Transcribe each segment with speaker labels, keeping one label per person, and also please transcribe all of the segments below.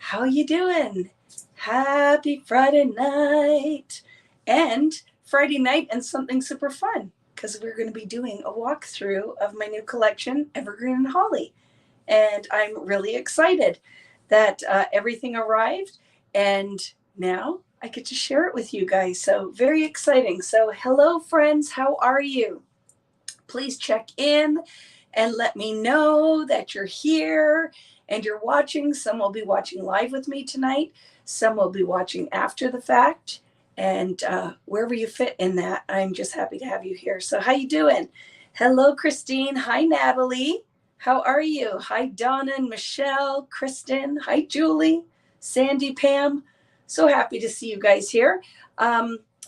Speaker 1: How you doing? Happy Friday night. And Friday night and something super fun because we're going to be doing a walkthrough of my new collection, Evergreen and Holly. And I'm really excited that everything arrived and now I get to share it with you guys. So very exciting. So hello friends, how are you? Please check in and let me know that you're here and you're watching. Some will be watching live with me tonight. Some will be watching after the fact. And wherever you fit in that, I'm just happy to have you here. So how you doing? Hello, Christine. Hi, Natalie. How are you? Hi, Donna and Michelle, Kristen. Hi, Julie, Sandy, Pam. So happy to see you guys here.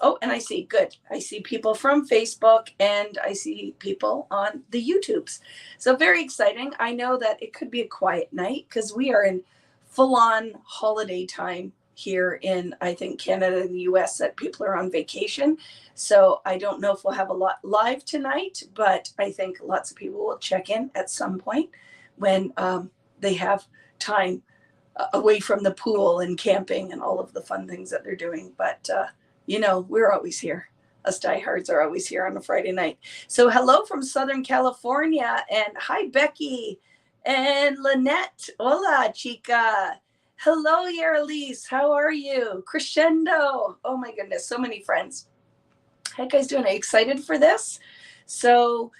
Speaker 1: Oh, and I see, good. I see people from Facebook and I see people on the YouTubes. So very exciting. I know that it could be a quiet night because we are in full-on holiday time here in, I think, Canada and the US, that people are on vacation. So I don't know if we'll have a lot live tonight, but I think lots of people will check in at some point when they have time away from the pool and camping and all of the fun things that they're doing. But you know, we're always here. Us diehards are always here on a Friday night. So hello from Southern California. And hi, Becky and Lynette. Hola, chica. Hello, Yaralise. How are you? Crescendo. Oh, my goodness. So many friends. How you guys doing? Are you excited for this? So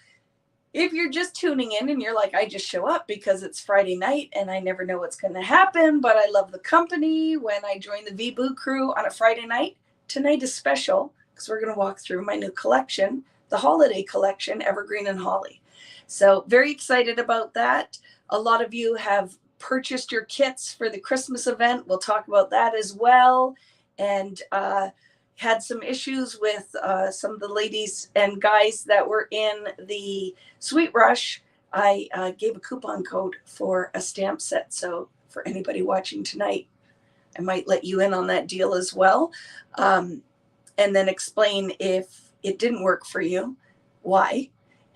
Speaker 1: if you're just tuning in and you're like, I just show up because it's Friday night and I never know what's going to happen, but I love the company when I join the VBoo crew on a Friday night. Tonight is special because we're going to walk through my new collection, the holiday collection, Evergreen and Holly. So very excited about that. A lot of you have purchased your kits for the Christmas event. We'll talk about that as well. And had some issues with some of the ladies and guys that were in the Sweet Rush. I gave a coupon code for a stamp set. So for anybody watching tonight, I might let you in on that deal as well. And then explain if it didn't work for you, why,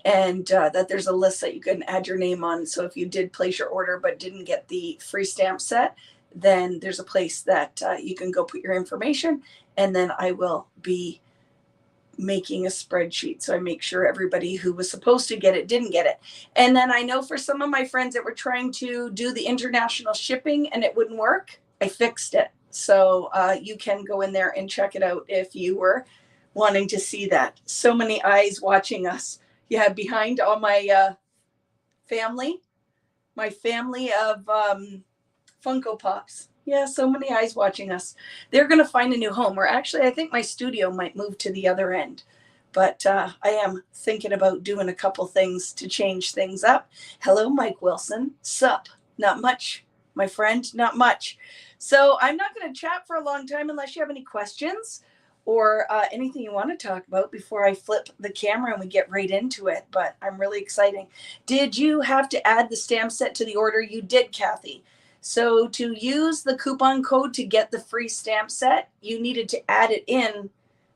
Speaker 1: and that there's a list that you can add your name on. So if you did place your order but didn't get the free stamp set, then there's a place that you can go put your information, and then I will be making a spreadsheet. So I make sure everybody who was supposed to get it didn't get it. And then I know for some of my friends that were trying to do the international shipping and it wouldn't work, I fixed it. So you can go in there and check it out if you were wanting to see that. So many eyes watching us. Yeah, behind all my family of Funko Pops. Yeah, so many eyes watching us. They're going to find a new home. Or actually, I think my studio might move to the other end. But I am thinking about doing a couple things to change things up. Hello, Mike Wilson. Sup? Not much, my friend, not much. So I'm not going to chat for a long time unless you have any questions or anything you want to talk about before I flip the camera and we get right into it. But I'm really excited. Did you have to add the stamp set to the order? You did, Kathy. So to use the coupon code to get the free stamp set, you needed to add it in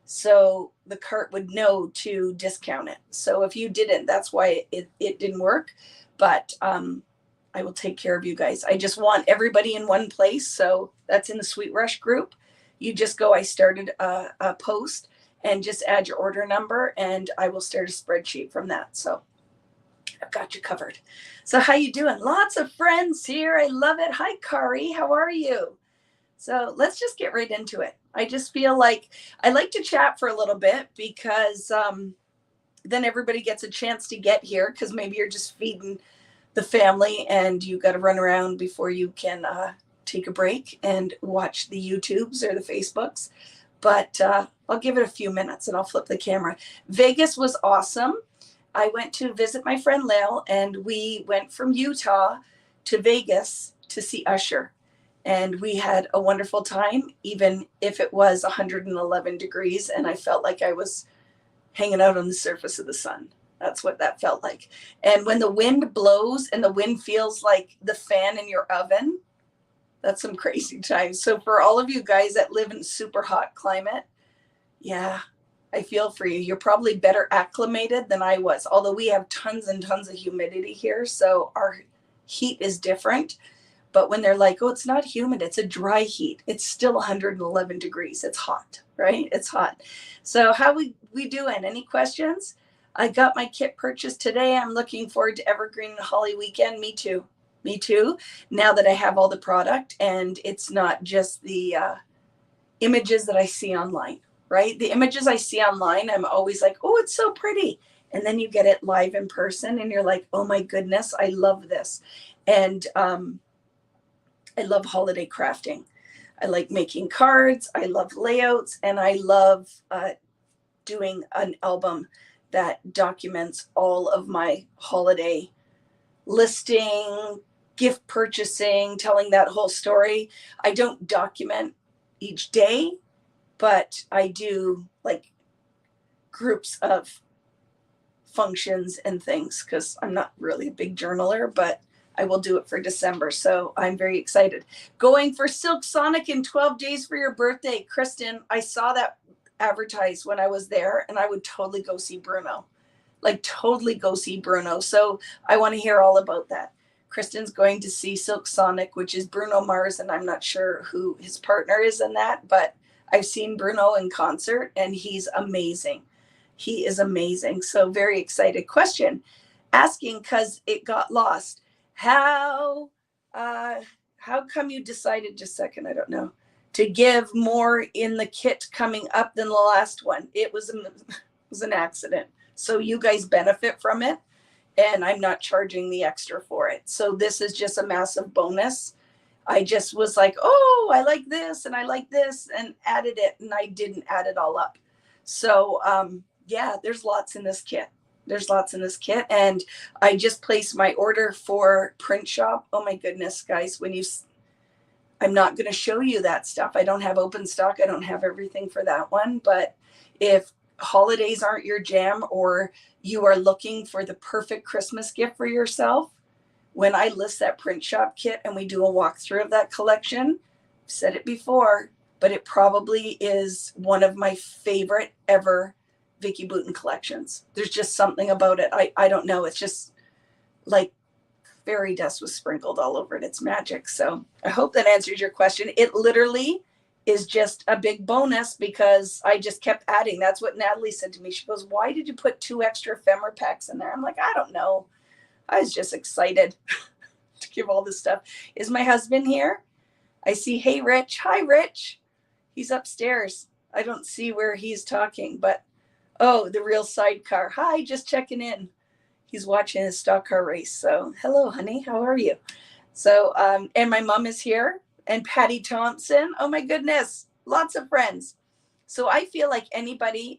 Speaker 1: so the cart would know to discount it. So if you didn't, that's why it didn't work. But I will take care of you guys. I just want everybody in one place. So that's in the Sweet Rush group. You just go, I started a post and just add your order number and I will start a spreadsheet from that. So I've got you covered. So how you doing? Lots of friends here. I love it. Hi, Kari. How are you? So let's just get right into it. I just feel like I like to chat for a little bit because then everybody gets a chance to get here because maybe you're just feeding the family and you got to run around before you can take a break and watch the YouTubes or the Facebooks. But I'll give it a few minutes and I'll flip the camera. Vegas was awesome. I went to visit my friend Lil and we went from Utah to Vegas to see Usher. And we had a wonderful time, even if it was 111 degrees and I felt like I was hanging out on the surface of the sun. That's what that felt like. And when the wind blows and the wind feels like the fan in your oven, that's some crazy times. So for all of you guys that live in super hot climate, yeah, I feel for you. You're probably better acclimated than I was, although we have tons and tons of humidity here. So our heat is different. But when they're like, oh, it's not humid, it's a dry heat, it's still 111 degrees. It's hot, right? It's hot. So how we doing? Any questions? I got my kit purchased today. I'm looking forward to Evergreen and Holly weekend. Me too. Me too. Now that I have all the product and it's not just the images that I see online, right? The images I see online, I'm always like, oh, it's so pretty. And then you get it live in person and you're like, oh my goodness, I love this. And I love holiday crafting. I like making cards. I love layouts, and I love doing an album that documents all of my holiday listing, gift purchasing, telling that whole story. I don't document each day, but I do like groups of functions and things because I'm not really a big journaler, but I will do it for December. So I'm very excited. Going for Silk Sonic in 12 days for your birthday. Kristen, I saw that advertised when I was there, and I would totally go see Bruno. Like totally go see Bruno. So I want to hear all about that. Kristen's going to see Silk Sonic, which is Bruno Mars, and I'm not sure who his partner is in that, but I've seen Bruno in concert and he's amazing. He is amazing. So very excited. Question asking because it got lost. How come you decided, just a second, I don't know, to give more in the kit coming up than the last one? It was an accident. So you guys benefit from it, and I'm not charging the extra for it. So this is just a massive bonus. I just was like, oh, I like this and I like this, and added it, and I didn't add it all up. So yeah, there's lots in this kit. There's lots in this kit. And I just placed my order for print shop. Oh my goodness, guys, I'm not going to show you that stuff. I don't have open stock. I don't have everything for that one. But if holidays aren't your jam, or you are looking for the perfect Christmas gift for yourself, when I list that print shop kit and we do a walkthrough of that collection, I've said it before, but it probably is one of my favorite ever Vicki Boutin collections. There's just something about it. I don't know. It's just like fairy dust was sprinkled all over it. It's magic. So I hope that answers your question. It literally is just a big bonus because I just kept adding. That's what Natalie said to me. She goes, why did you put 2 extra ephemera packs in there? I'm like, I don't know. I was just excited to give all this stuff. Is my husband here? I see, hey, Rich. Hi, Rich. He's upstairs. I don't see where he's talking, but oh, the real sidecar. Hi, just checking in. He's watching his stock car race. So hello, honey. How are you? So, and my mom is here, and Patty Thompson. Oh my goodness. Lots of friends. So I feel like anybody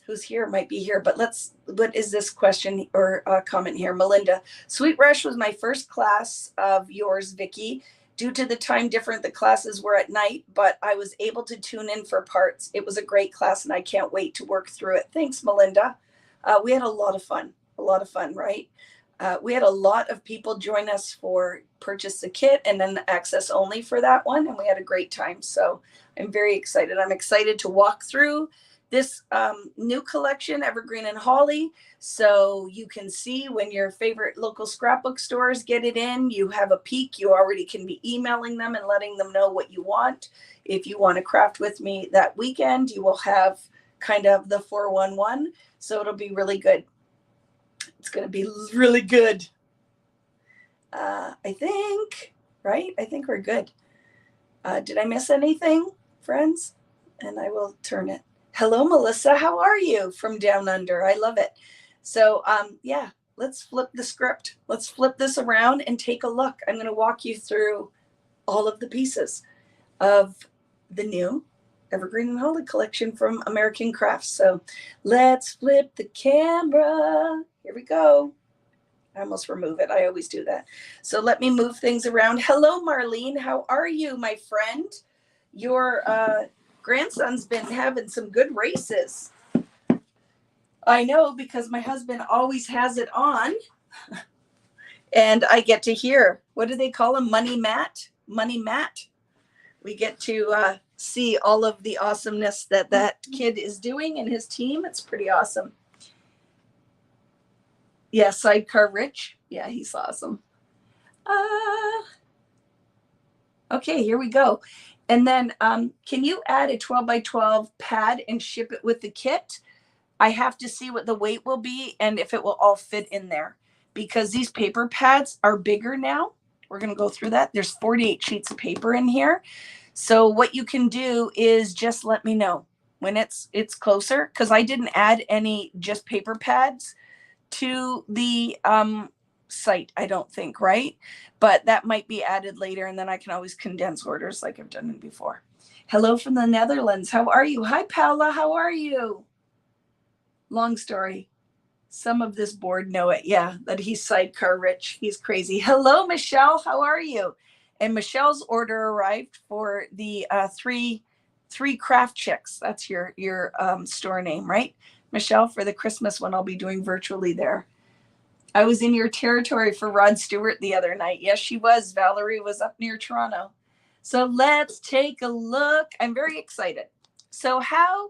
Speaker 1: who's here might be here, but what is this question or comment here? Melinda, Sweet Rush was my first class of yours, Vicki. Due to the time difference, the classes were at night, but I was able to tune in for parts. It was a great class, and I can't wait to work through it. Thanks, Melinda. We had a lot of fun, right? We had a lot of people join us for purchase the kit and then the access only for that one, and we had a great time. So I'm very excited. I'm excited to walk through this new collection, Evergreen and Holly, so you can see when your favorite local scrapbook stores get it in. You have a peek. You already can be emailing them and letting them know what you want. If you want to craft with me that weekend, you will have kind of the 411. So it'll be really good. It's going to be really good. I think, right? I think we're good. Did I miss anything, friends? And I will turn it. Hello, Melissa. How are you from down under? I love it. So, yeah, let's flip the script. Let's flip this around and take a look. I'm going to walk you through all of the pieces of the new Evergreen and Holly collection from American Crafts. So let's flip the camera. Here we go. I almost remove it. I always do that. So let me move things around. Hello, Marlene. How are you, my friend? Your grandson's been having some good races. I know, because my husband always has it on. And I get to hear, what do they call him? Money Matt? Money Matt. We get to see all of the awesomeness that kid is doing and his team. It's pretty awesome. Yeah, Sidecar Rich. Yeah, he's awesome. Okay, here we go. And then can you add a 12 by 12 pad and ship it with the kit? I have to see what the weight will be and if it will all fit in there, because these paper pads are bigger now. We're going to go through that. There's 48 sheets of paper in here. So what you can do is just let me know when it's closer, because I didn't add any just paper pads to the site, I don't think, right? But that might be added later, and then I can always condense orders like I've done it before. Hello from the Netherlands. How are you? Hi, Paula. How are you? Long story. Some of this board know it. Yeah, that he's sidecar rich. He's crazy. Hello, Michelle. How are you? And Michelle's order arrived for the three craft chicks. That's your store name, right, Michelle? For the Christmas one, I'll be doing virtually there. I was in your territory for Rod Stewart the other night. Yes, she was. Valerie was up near Toronto. So let's take a look. I'm very excited. So how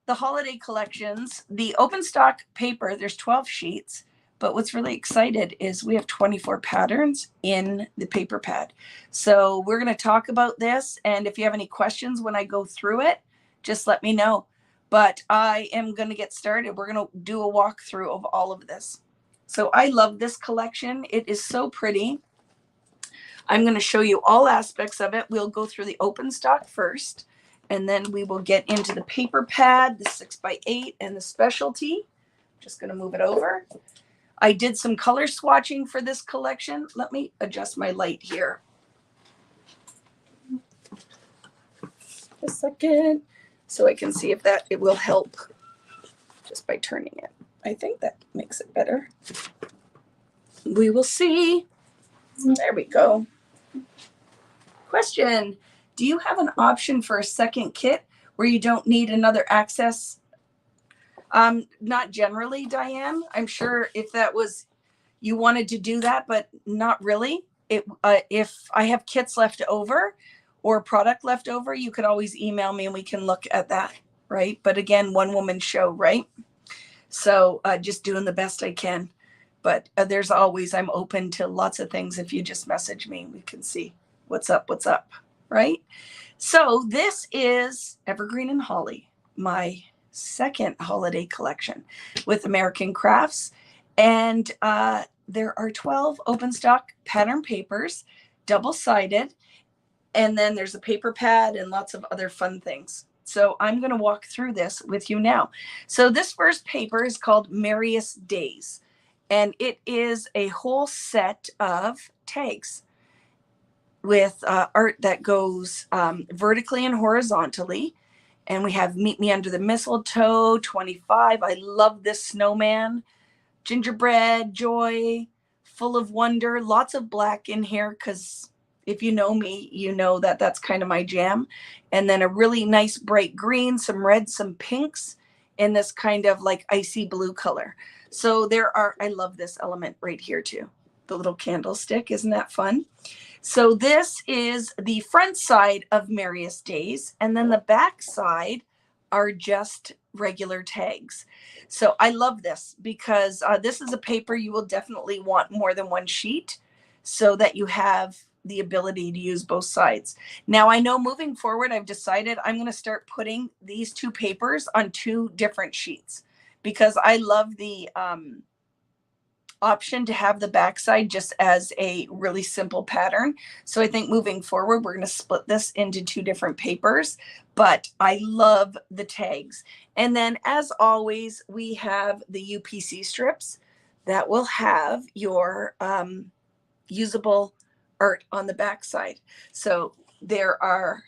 Speaker 1: the holiday collections, the open stock paper, there's 12 sheets, but what's really excited is we have 24 patterns in the paper pad. So we're going to talk about this, and if you have any questions when I go through it, just let me know. But I am going to get started. We're going to do a walkthrough of all of this. So I love this collection. It is so pretty. I'm going to show you all aspects of it. We'll go through the open stock first, and then we will get into the paper pad, the 6x8, and the specialty. Just going to move it over. I did some color swatching for this collection. Let me adjust my light here. A second, so I can see if it will help just by turning it. I think that makes it better. We will see. There we go. Question. Do you have an option for a second kit where you don't need another access? Not generally, Diane. I'm sure if that was, you wanted to do that, but not really. If I have kits left over or product left over, you could always email me and we can look at that, right? But again, one woman show, right? So just doing the best I can. But there's always, I'm open to lots of things. If you just message me, we can see what's up, right? So this is Evergreen and Holly, my second holiday collection with American Crafts. And there are 12 open stock pattern papers, double-sided. And then there's a paper pad and lots of other fun things. So I'm going to walk through this with you now. So this first paper is called Merriest Days. And it is a whole set of tags with art that goes vertically and horizontally. And we have Meet Me Under the Mistletoe, 25. I love this snowman. Gingerbread, joy, full of wonder. Lots of black in here because if you know me, you know that that's kind of my jam. And then a really nice bright green, some red, some pinks in this kind of like icy blue color. So I love this element right here too. The little candlestick, isn't that fun? So this is the front side of Merriest Days, and then the back side are just regular tags. So I love this because this is a paper you will definitely want more than one sheet so that you have the ability to use both sides. Now I know moving forward, I've decided I'm going to start putting these two papers on two different sheets because I love the option to have the backside just as a really simple pattern. So I think moving forward, we're going to split this into two different papers, but I love the tags. And then as always, we have the UPC strips that will have your usable art on the backside. So there are,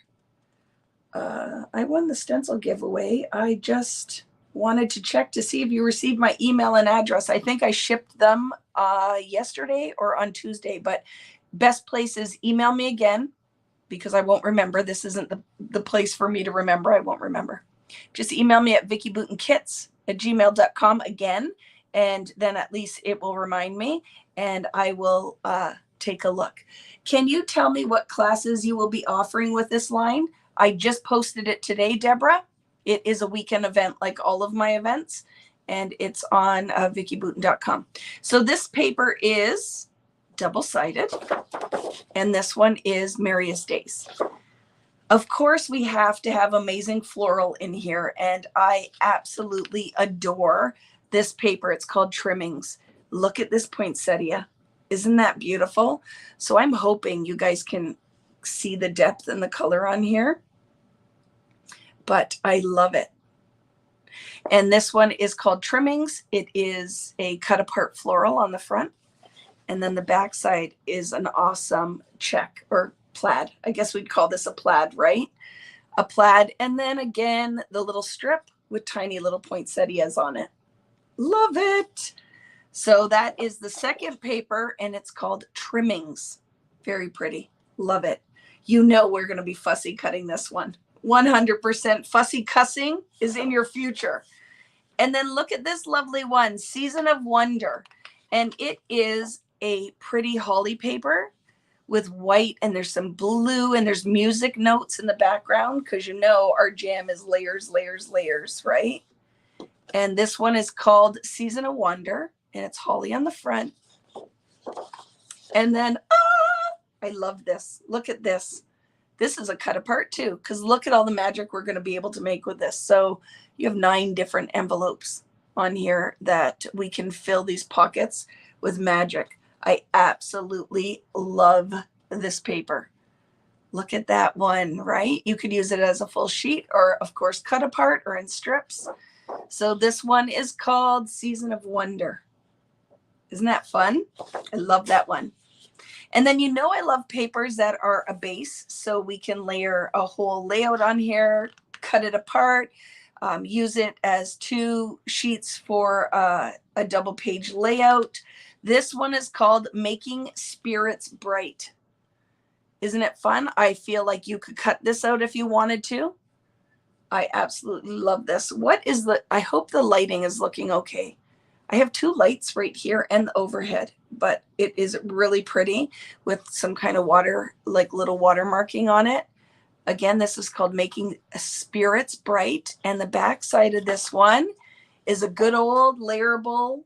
Speaker 1: I won the stencil giveaway. I just wanted to check to see if you received my email and address. I think I shipped them yesterday or on Tuesday, but best place is email me again because I won't remember. This isn't the place for me to remember. I won't remember. Just email me at vickyboutinkits@gmail.com again, and then at least it will remind me and I will take a look. Can you tell me what classes you will be offering with this line? I just posted it today, Deborah. It is a weekend event like all of my events, and it's on vickyboutin.com. So this paper is double-sided. And this one is Merriest Days. Of course, we have to have amazing floral in here, and I absolutely adore this paper. It's called Trimmings. Look at this poinsettia. Isn't that beautiful? So I'm hoping you guys can see the depth and the color on here, but I love it. And this one is called Trimmings. It is a cut apart floral on the front, and then the back side is an awesome check or plaid. I guess we'd call this a plaid, right? A plaid. And then again, the little strip with tiny little poinsettias on it. Love it. So that is the second paper, and it's called Trimmings. Very pretty. Love it. You know we're going to be fussy cutting this one. 100% fussy cussing is in your future. And then look at this lovely one, Season of Wonder. And it is a pretty holly paper with white, and there's some blue, and there's music notes in the background, because you know our jam is layers, layers, layers, right? And this one is called Season of Wonder, and it's holly on the front. And then, I love this. Look at this. This is a cut apart too, because look at all the magic we're going to be able to make with this. So you have 9 different envelopes on here that we can fill these pockets with magic. I absolutely love this paper. Look at that one, right? You could use it as a full sheet, or of course cut apart or in strips. So this one is called Season of Wonder. Isn't that fun? I love that one. And then, you know, I love papers that are a base, so we can layer a whole layout on here, cut it apart, use it as 2 sheets for a double page layout. This one is called Making Spirits Bright. Isn't it fun? I feel like you could cut this out if you wanted to. I absolutely love this. I hope the lighting is looking okay. I have 2 lights right here and the overhead, but it is really pretty with some kind of water, like little water marking on it. Again, this is called Making Spirits Bright. And the back side of this one is a good old layerable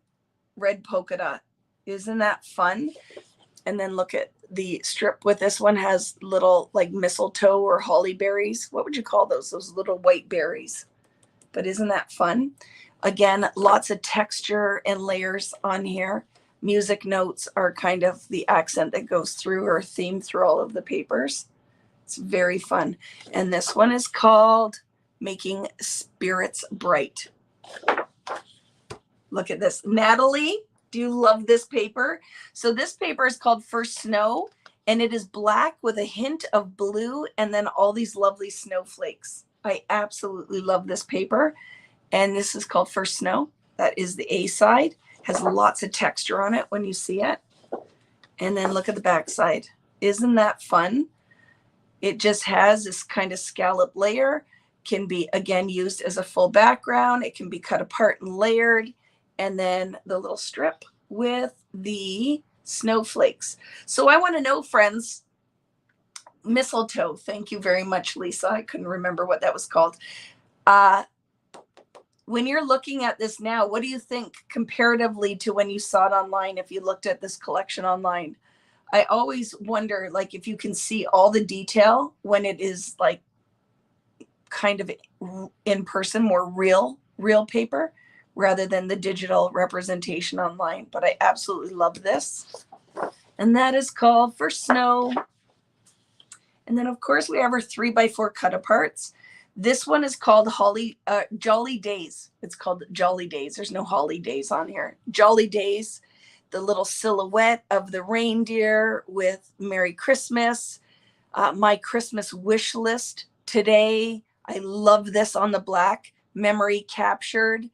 Speaker 1: red polka dot. Isn't that fun? And then look at the strip with this one, has little like mistletoe or holly berries. What would you call those? Those little white berries. But isn't that fun? Again, lots of texture and layers on here. Music notes are kind of the accent that goes through or theme through all of the papers. It's very fun. And this one is called Making Spirits Bright. Look at this. Natalie, do you love this paper? So this paper is called First Snow, and it is black with a hint of blue and then all these lovely snowflakes. I absolutely love this paper. And this is called First Snow. That is the A side. Has lots of texture on it when you see it. And then look at the back side. Isn't that fun? It just has this kind of scallop layer. Can be, again, used as a full background. It can be cut apart and layered. And then the little strip with the snowflakes. So I want to know, friends, mistletoe. Thank you very much, Lisa. I couldn't remember what that was called. When you're looking at this now, what do you think comparatively to when you saw it online, if you looked at this collection online? I always wonder, like, if you can see all the detail when it is like kind of in person, more real paper rather than the digital representation online. But I absolutely love this. And that is called First Snow. And then, of course, we have our 3x4 cut aparts. This one is called Jolly Days. It's called Jolly Days. There's no holidays on here. Jolly Days, the little silhouette of the reindeer with Merry Christmas. My Christmas wish list today. I love this on the black. Memory captured.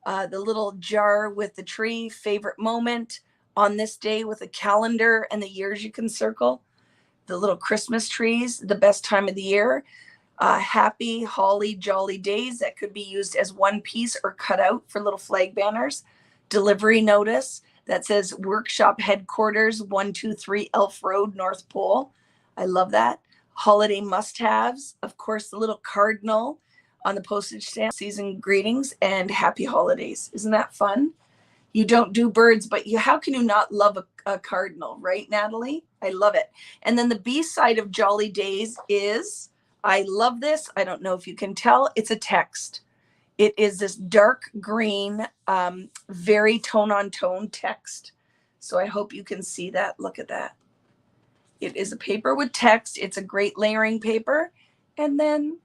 Speaker 1: The little jar with the tree. Favorite moment on this day with a calendar and the years you can circle. The little Christmas trees, the best time of the year. Happy, holly, jolly days that could be used as one piece or cut out for little flag banners. Delivery notice that says Workshop Headquarters 123 Elf Road, North Pole. I love that. Holiday must-haves. Of course, the little cardinal on the postage stamp. Season greetings and happy holidays. Isn't that fun? You don't do birds, but how can you not love a cardinal, right, Natalie? I love it. And then the B side of Jolly Days is, I love this. I don't know if you can tell, it's a text. It is this dark green, very tone on tone text. So I hope you can see that. Look at that. It is a paper with text. It's a great layering paper. And then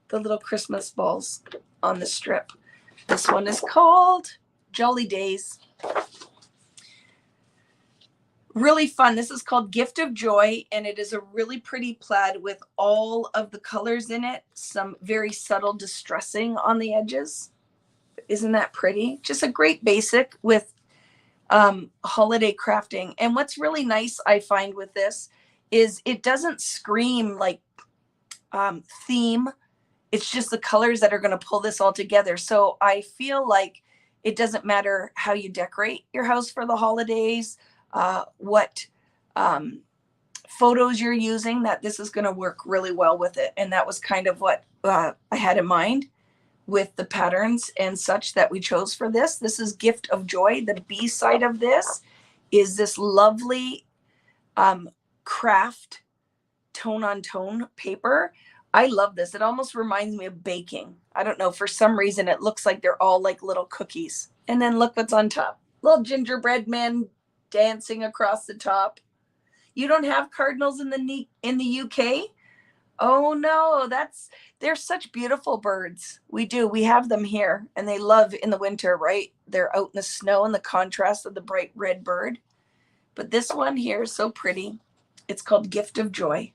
Speaker 1: the little Christmas balls on the strip. This one is called Jolly Days. Really fun. This is called Gift of Joy, and it is a really pretty plaid with all of the colors in it. Some very subtle distressing on the edges. Isn't that pretty? Just a great basic with holiday crafting. And what's really nice, I find, with this is it doesn't scream like theme. It's just the colors that are going to pull this all together. So I feel like it doesn't matter how you decorate your house for the holidays, what photos you're using, that this is going to work really well with it. And that was kind of what I had in mind with the patterns and such that we chose for this. This is Gift of Joy. The B side of this is this lovely craft tone on tone paper. I love this. It almost reminds me of baking. I don't know, for some reason it looks like they're all like little cookies. And then look what's on top. Little gingerbread men dancing across the top. You don't have cardinals in the UK? Oh no, they're such beautiful birds. We do. We have them here, and they love in the winter, right? They're out in the snow and the contrast of the bright red bird. But this one here is so pretty. It's called Gift of Joy.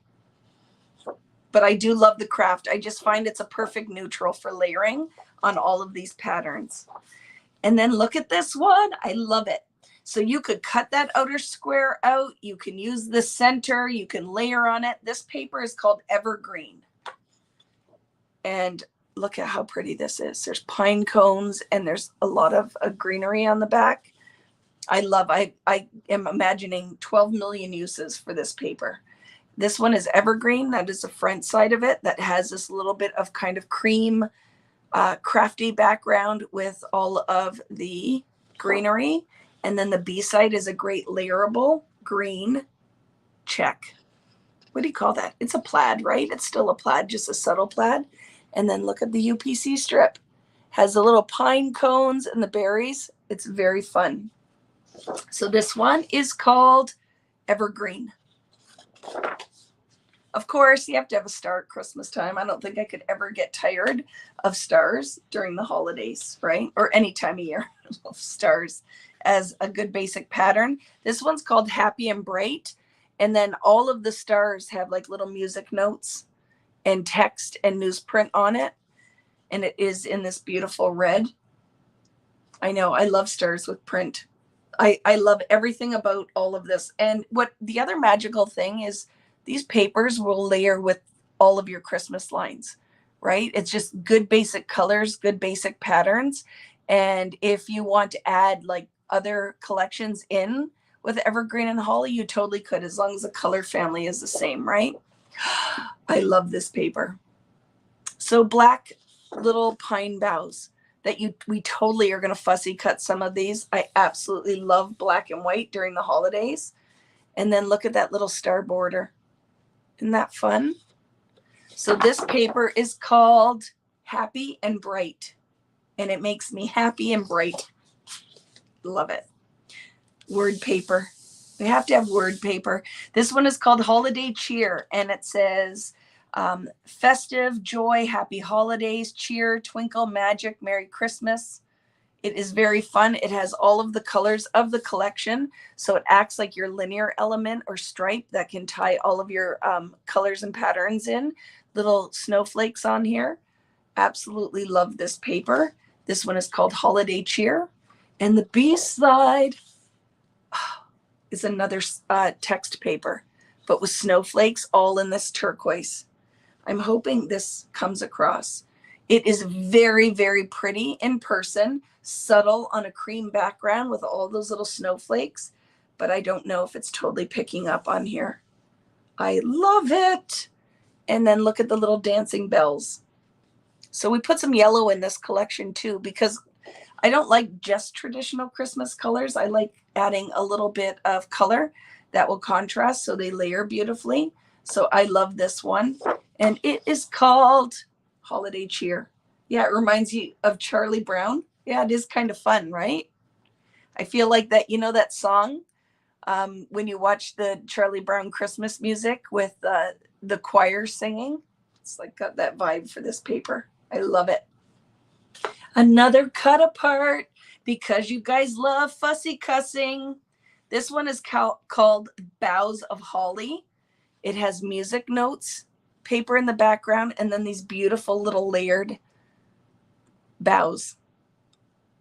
Speaker 1: But I do love the craft. I just find it's a perfect neutral for layering on all of these patterns. And then look at this one. I love it. So you could cut that outer square out. You can use the center. You can layer on it. This paper is called Evergreen. And look at how pretty this is. There's pine cones and there's a lot of greenery on the back. I am imagining 12 million uses for this paper. This one is Evergreen. That is the front side of it that has this little bit of kind of cream, crafty background with all of the greenery. And then the B side is a great layerable green check. What do you call that? It's a plaid, right? It's still a plaid, just a subtle plaid. And then look at the UPC strip. Has the little pine cones and the berries. It's very fun. So this one is called Evergreen. Of course, you have to have a star at Christmas time. I don't think I could ever get tired of stars during the holidays, right? Or any time of year. I love stars as a good basic pattern. This one's called Happy and Bright. And then all of the stars have like little music notes and text and newsprint on it. And it is in this beautiful red. I know, I love stars with print. I love everything about all of this. And what the other magical thing is, these papers will layer with all of your Christmas lines, right? It's just good basic colors, good basic patterns. And if you want to add like other collections in with Evergreen and Holly, you totally could, as long as the color family is the same, right? I love this paper. So black little pine boughs that we totally are going to fussy cut some of these. I absolutely love black and white during the holidays. And then look at that little star border. Isn't that fun? So this paper is called Happy and Bright, and it makes me happy and bright. Love it. Word paper. We have to have word paper. This one is called Holiday Cheer, and it says festive, joy, happy holidays, cheer, twinkle, magic, Merry Christmas. It is very fun. It has all of the colors of the collection. So it acts like your linear element or stripe that can tie all of your colors and patterns in. Little snowflakes on here. Absolutely love this paper. This one is called Holiday Cheer. And the B side is another text paper, but with snowflakes all in this turquoise. I'm hoping this comes across. It is very, very pretty in person, subtle on a cream background with all those little snowflakes, but I don't know if it's totally picking up on here. I love it. And then look at the little dancing bells. So we put some yellow in this collection too, because I don't like just traditional Christmas colors. I like adding a little bit of color that will contrast so they layer beautifully. So I love this one. And it is called Holiday Cheer. Yeah, it reminds you of Charlie Brown. Yeah, it is kind of fun, right? I feel like that, you know, that song when you watch the Charlie Brown Christmas music with the choir singing. It's like got that vibe for this paper. I love it. Another cut apart because you guys love fussy cussing. This one is called Boughs of Holly. It has music notes, paper in the background, and then these beautiful little layered boughs.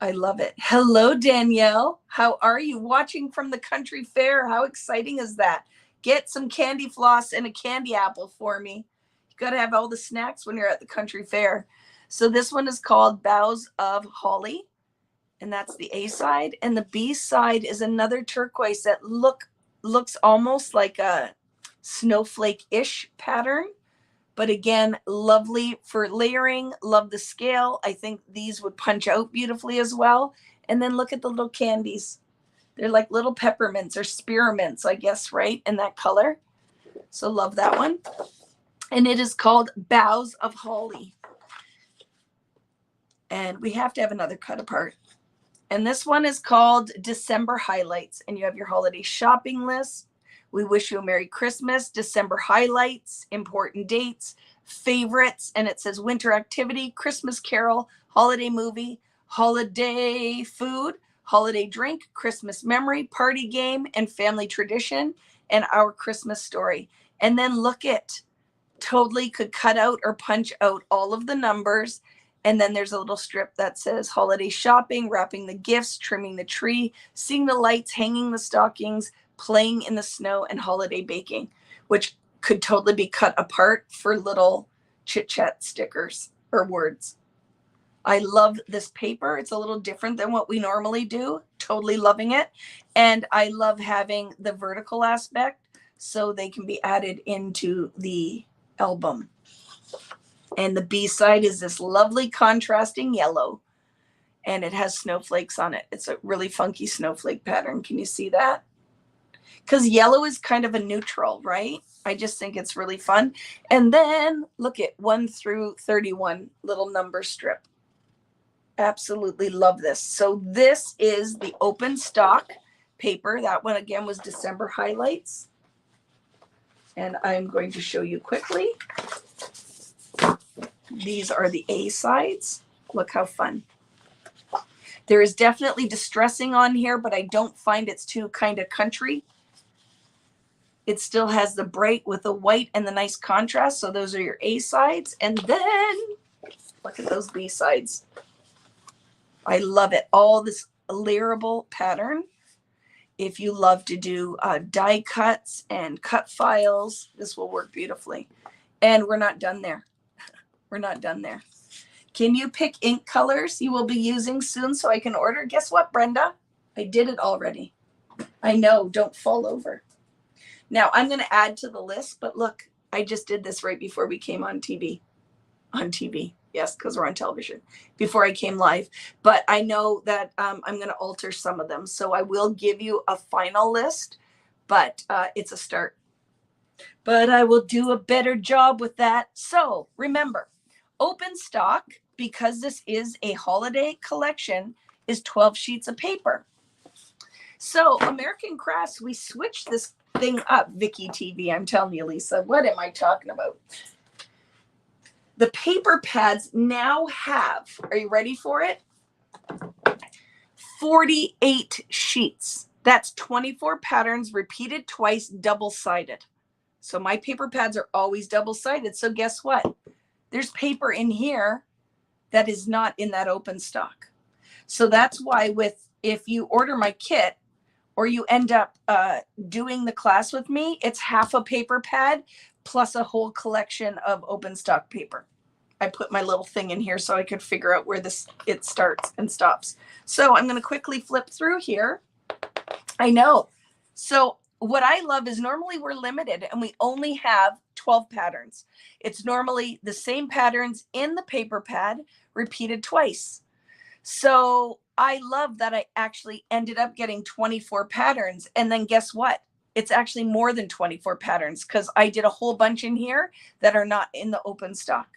Speaker 1: I love it. Hello, Danielle. How are you? Watching from the country fair. How exciting is that? Get some candy floss and a candy apple for me. You got to have all the snacks when you're at the country fair. So this one is called Boughs of Holly, and that's the A side. And the B side is another turquoise that looks almost like a snowflake-ish pattern. But again, lovely for layering. Love the scale. I think these would punch out beautifully as well. And then look at the little candies. They're like little peppermints or spearmints, I guess, right? In that color. So love that one. And it is called Boughs of Holly. And we have to have another cut apart. And this one is called December Highlights. And you have your holiday shopping list. We wish you a Merry Christmas, December highlights, important dates, favorites, and it says winter activity, Christmas carol, holiday movie, holiday food, holiday drink, Christmas memory, party game, and family tradition, and our Christmas story. And then look at, totally could cut out or punch out all of the numbers. And then there's a little strip that says holiday shopping, wrapping the gifts, trimming the tree, seeing the lights, hanging the stockings, playing in the snow, and holiday baking, which could totally be cut apart for little chit chat stickers or words. I love this paper. It's a little different than what we normally do. Totally loving it. And I love having the vertical aspect so they can be added into the album. And the B side is this lovely contrasting yellow, and it has snowflakes on it. It's a really funky snowflake pattern. Can you see that? Because yellow is kind of a neutral, right? I just think it's really fun. And then look at 1 through 31 little number strip. Absolutely love this. So this is the open stock paper. That one again was December highlights. And I'm going to show you quickly. These are the A sides. Look how fun. There is definitely distressing on here, but I don't find it's too kind of country. It still has the bright with the white and the nice contrast. So those are your A sides. And then look at those B sides. I love it. All this layerable pattern. If you love to do die cuts and cut files, this will work beautifully. And we're not done there. We're not done there. Can you pick ink colors you will be using soon so I can order? Guess what, Brenda? I did it already. I know, don't fall over. Now I'm going to add to the list, but look, I just did this right before we came on TV. On TV, yes, because we're on television, before I came live. But I know that I'm going to alter some of them. So I will give you a final list, but it's a start. But I will do a better job with that. So remember, open stock, because this is a holiday collection, is 12 sheets of paper. So American Crafts, we switched this thing up, Vicki TV. I'm telling you, Lisa, what am I talking about? The paper pads now have, are you ready for it? 48 sheets. That's 24 patterns repeated twice, double-sided. So my paper pads are always double-sided. So guess what? There's paper in here that is not in that open stock. So that's why if you order my kit or you end up doing the class with me, it's half a paper pad plus a whole collection of open stock paper. I put my little thing in here so I could figure out where it starts and stops. So I'm going to quickly flip through here. I know. So what I love is normally we're limited and we only have 12 patterns. It's normally the same patterns in the paper pad repeated twice. So I love that I actually ended up getting 24 patterns. And then guess what? It's actually more than 24 patterns because I did a whole bunch in here that are not in the open stock.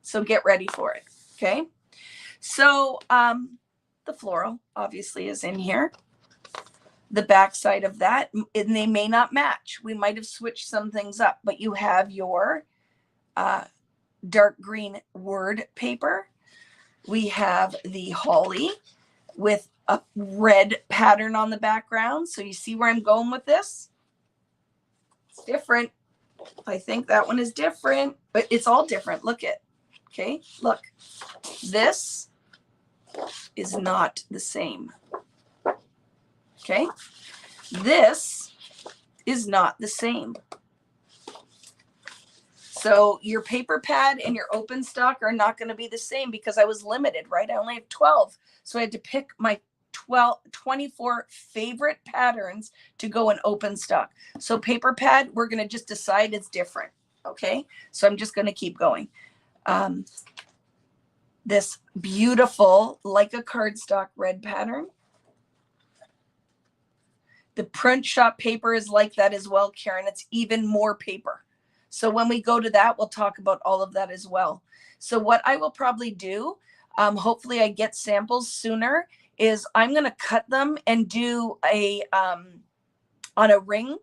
Speaker 1: So get ready for it. Okay. So the floral obviously is in here. The back side of that, and they may not match. We might have switched some things up, but you have your dark green word paper. We have the holly with a red pattern on the background. So you see where I'm going with this? It's different. I think that one is different, but it's all different. Look at, okay, look, this is not the same. Okay, this is not the same. So your paper pad and your open stock are not going to be the same because I was limited, right? I only have 12. So I had to pick my 24 favorite patterns to go in open stock. So paper pad, we're going to just decide it's different. Okay. So I'm just going to keep going. This beautiful, like a cardstock red pattern. The print shop paper is like that as well, Karen. It's even more paper. So when we go to that, we'll talk about all of that as well. So what I will probably do, hopefully I get samples sooner, is I'm going to cut them and do a, on a ring,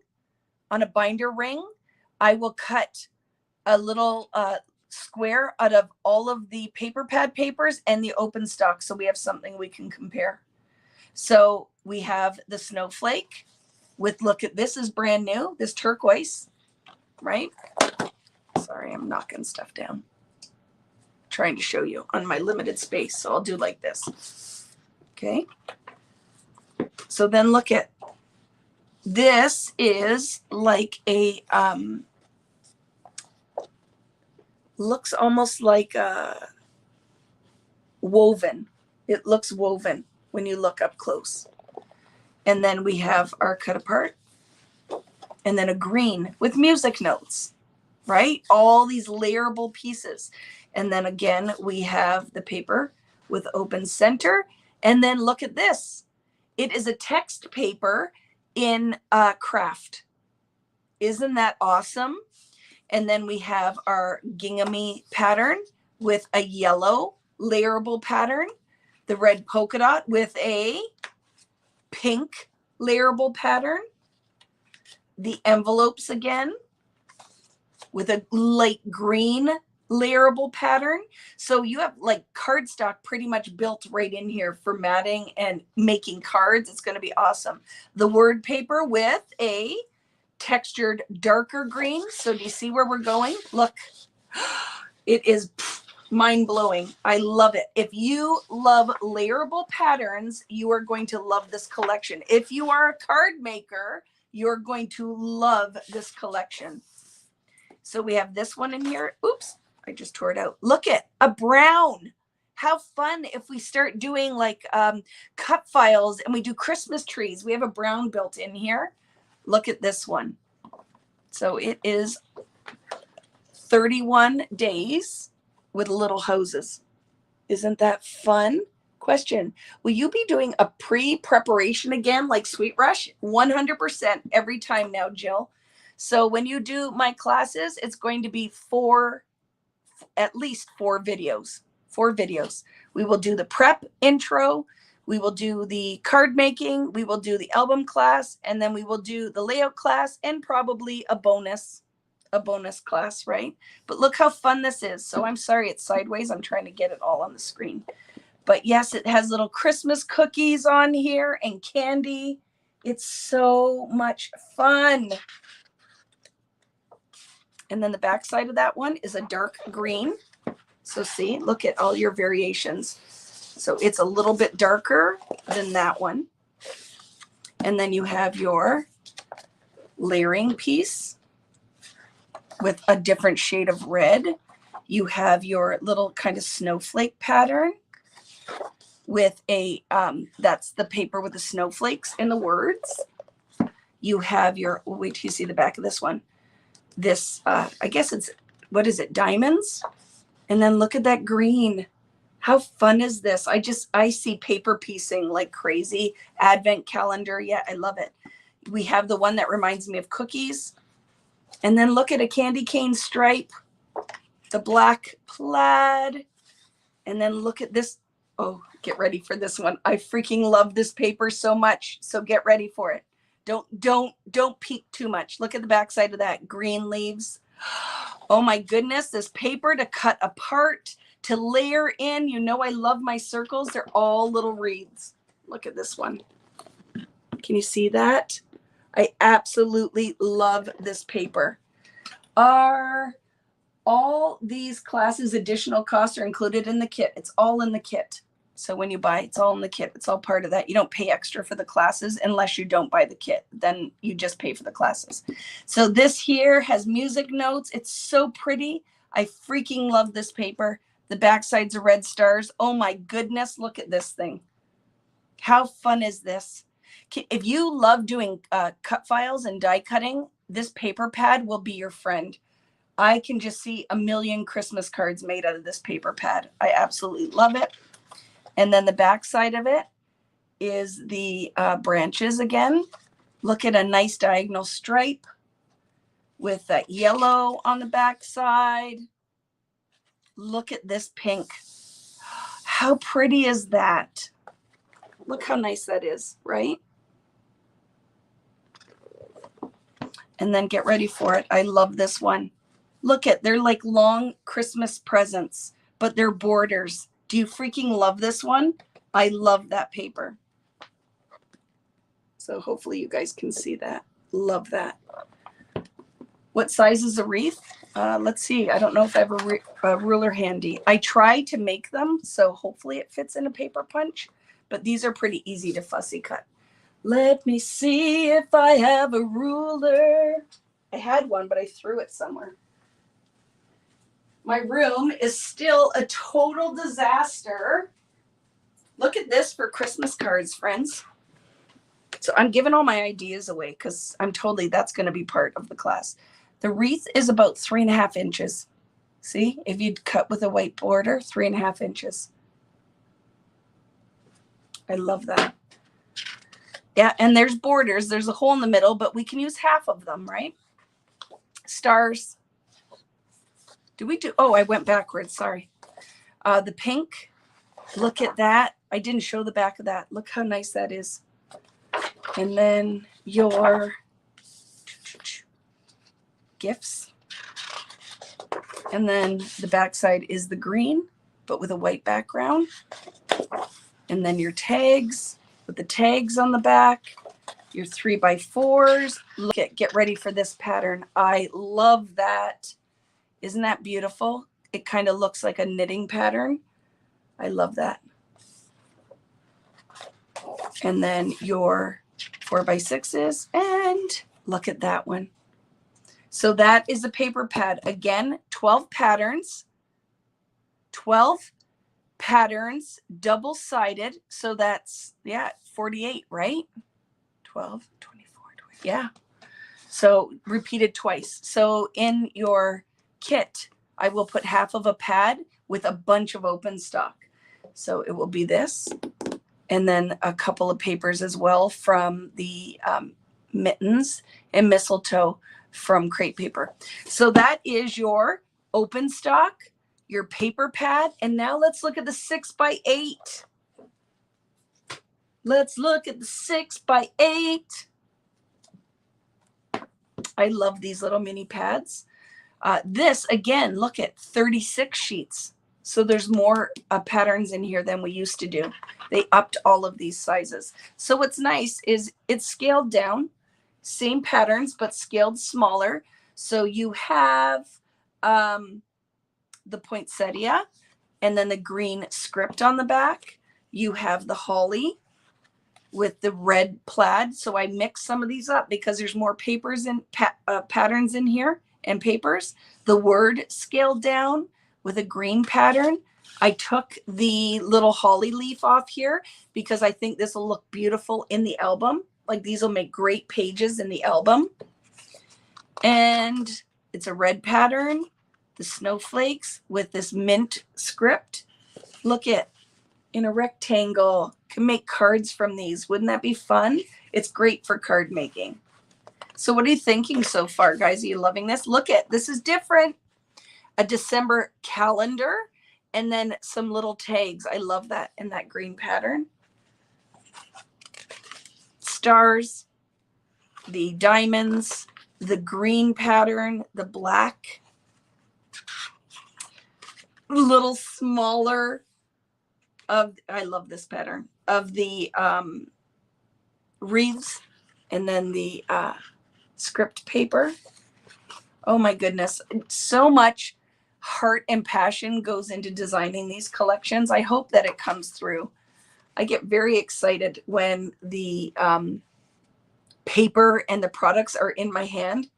Speaker 1: on a binder ring, I will cut a little square out of all of the paper pad papers and the open stock. So we have something we can compare. So we have the snowflake with, look at, this is brand new, this turquoise, right? Sorry, I'm knocking stuff down. Trying to show you on my limited space. So I'll do like this. Okay. So then look at, this is like a, looks almost like a woven. It looks woven when you look up close. And then we have our cut apart, and then a green with music notes, right? All these layerable pieces. And then again, we have the paper with open center. And then look at this. It is a text paper in craft. Isn't that awesome? And then we have our ginghamy pattern with a yellow layerable pattern, the red polka dot with a pink layerable pattern, the envelopes again with a light green layerable pattern. So you have like cardstock pretty much built right in here for matting and making cards. It's going to be awesome. The word paper with a textured darker green. So do you see where we're going? Look, it is mind-blowing. I love it. If you love layerable patterns, you are going to love this collection. If you are a card maker, you're going to love this collection. So we have this one in here. Oops, I just tore it out. Look at a brown. How fun if we start doing like cut files and we do Christmas trees. We have a brown built in here. Look at this one. So it is 31 days with little houses. Isn't that fun? Question. Will you be doing a pre-preparation again like Sweet Rush? 100% every time now, Jill. So when you do my classes, it's going to be at least four videos. 4 videos. We will do the prep intro. We will do the card making. We will do the album class. And then we will do the layout class and probably a bonus class, right? But look how fun this is. So I'm sorry it's sideways. I'm trying to get it all on the screen. But yes, it has little Christmas cookies on here and candy. It's so much fun. And then the back side of that one is a dark green. So see, look at all your variations. So it's a little bit darker than that one. And then you have your layering piece with a different shade of red. You have your little kind of snowflake pattern with a, that's the paper with the snowflakes and the words. You have your, wait till you see the back of this one. This, I guess it's, what is it, diamonds? And then look at that green. How fun is this? I see paper piecing like crazy. Advent calendar. Yeah, I love it. We have the one that reminds me of cookies. And then look at a candy cane stripe, the black plaid. And then look at this. Oh, get ready for this one. I freaking love this paper so much. So get ready for it. Don't peek too much. Look at the backside of that. Green leaves. Oh my goodness, this paper to cut apart, to layer in. You know I love my circles. They're all little wreaths. Look at this one. Can you see that? I absolutely love this paper. Are all these classes additional costs are included in the kit? It's all in the kit. So when you buy, it's all in the kit. It's all part of that. You don't pay extra for the classes unless you don't buy the kit. Then you just pay for the classes. So this here has music notes. It's so pretty. I freaking love this paper. The backsides are red stars. Oh my goodness, look at this thing. How fun is this? If you love doing cut files and die cutting, this paper pad will be your friend. I can just see a million Christmas cards made out of this paper pad. I absolutely love it. And then the back side of it is the branches again. Look at a nice diagonal stripe with that yellow on the back side. Look at this pink. How pretty is that? Look how nice that is, right? And then get ready for it. I love this one. Look at, they're like long Christmas presents, but they're borders. Do you freaking love this one? I love that paper. So hopefully you guys can see that. Love that. What size is a wreath? Let's see. I don't know if I have a ruler handy. I try to make them, so hopefully it fits in a paper punch, but these are pretty easy to fussy cut. Let me see if I have a ruler. I had one, but I threw it somewhere. My room is still a total disaster. Look at this for Christmas cards, friends. So I'm giving all my ideas away because I'm totally, that's going to be part of the class. The wreath is about 3.5 inches. See, if you'd cut with a white border, 3.5 inches. I love that. Yeah, and there's borders. There's a hole in the middle, but we can use half of them, right? Stars. Do we do? Oh, I went backwards. Sorry. The pink. Look at that. I didn't show the back of that. Look how nice that is. And then your gifts. And then the backside is the green, but with a white background. And then your tags with the tags on the back. Your 3x4s. Look at, get ready for this pattern. I love that. Isn't that beautiful? It kind of looks like a knitting pattern. I love that. And then your 4x6s, and look at that one. So that is a paper pad. Again, 12 patterns, 12 patterns, double-sided. So that's, yeah, 48, right? 12, 24, 20, yeah. So repeated twice. So in your kit, I will put half of a pad with a bunch of open stock. So it will be this, and then a couple of papers as well from the mittens and mistletoe from Crate Paper. So that is your open stock, your paper pad. And now let's look at the 6x8. Let's look at the 6x8. I love these little mini pads. This, again, look at 36 sheets. So there's more patterns in here than we used to do. They upped all of these sizes. So what's nice is it's scaled down, same patterns, but scaled smaller. So you have the poinsettia and then the green script on the back. You have the holly with the red plaid. So I mixed some of these up because there's more papers and patterns in here and papers. The word scaled down with a green pattern. I took the little holly leaf off here because I think this will look beautiful in the album. Like these will make great pages in the album. And it's a red pattern, the snowflakes with this mint script. Look at, in a rectangle. Can make cards from these. Wouldn't that be fun? It's great for card making. So what are you thinking so far, guys? Are you loving this? Look at, this is different. A December calendar and then some little tags. I love that in that green pattern. Stars, the diamonds, the green pattern, the black, little smaller of, I love this pattern, of the wreaths, and then the script paper. Oh my goodness. So much heart and passion goes into designing these collections. I hope that it comes through. I get very excited when the paper and the products are in my hand,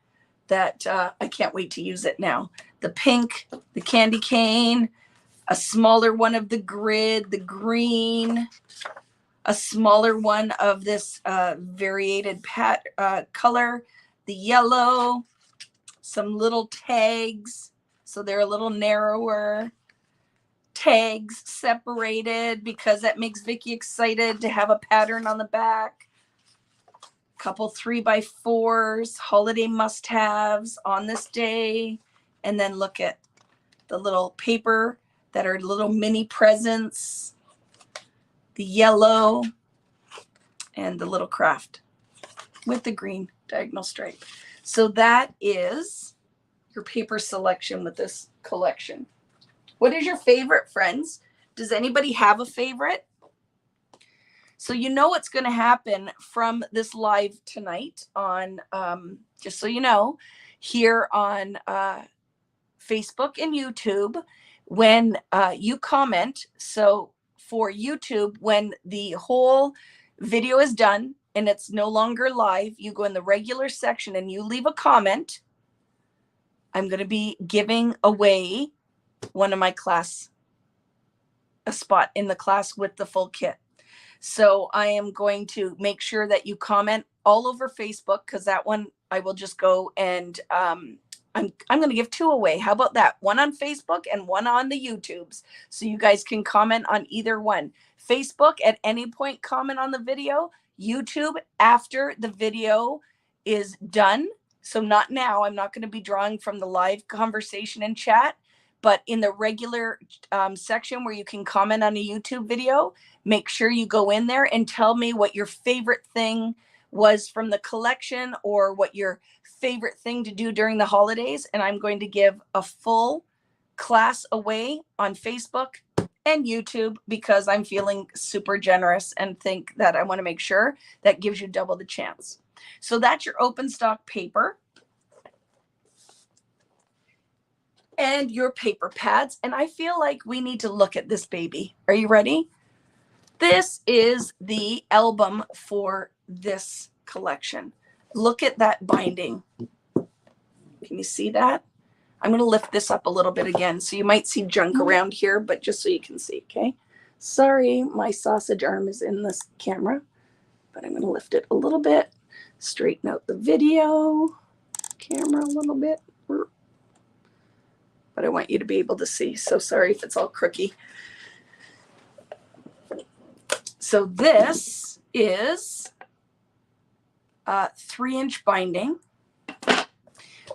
Speaker 1: that I can't wait to use it now. The pink, the candy cane, a smaller one of the grid, the green, a smaller one of this variated color, the yellow, some little tags, so they're a little narrower. Tags separated because that makes Vicki excited to have a pattern on the back. Couple 3x4s, holiday must-haves on this day. And then look at the little paper that are little mini presents, the yellow, and the little craft with the green diagonal stripe. So that is your paper selection with this collection. What is your favorite, friends? Does anybody have a favorite? So you know what's going to happen from this live tonight on, just so you know, here on Facebook and YouTube, when you comment. So for YouTube, when the whole video is done and it's no longer live, you go in the regular section and you leave a comment. I'm going to be giving away one of my class, a spot in the class with the full kit. So I am going to make sure that you comment all over Facebook, because that one I will just go and I'm going to give 2 away. How about that? One on Facebook and one on the YouTubes. So you guys can comment on either one. Facebook at any point, comment on the video. YouTube after the video is done. So not now. I'm not going to be drawing from the live conversation and chat, but in the regular section where you can comment on a YouTube video, make sure you go in there and tell me what your favorite thing was from the collection, or what your favorite thing to do during the holidays. And I'm going to give a full class away on Facebook and YouTube, because I'm feeling super generous and think that I want to make sure that gives you double the chance. So that's your open stock paper and your paper pads. And I feel like we need to look at this baby. Are you ready? This is the album for this collection. Look at that binding. Can you see that? I'm going to lift this up a little bit again. So you might see junk around here, but just so you can see, okay? Sorry, my sausage arm is in this camera, but I'm going to lift it a little bit, straighten out the video camera a little bit. But I want you to be able to see. So sorry if it's all crooked. So this is a 3-inch binding.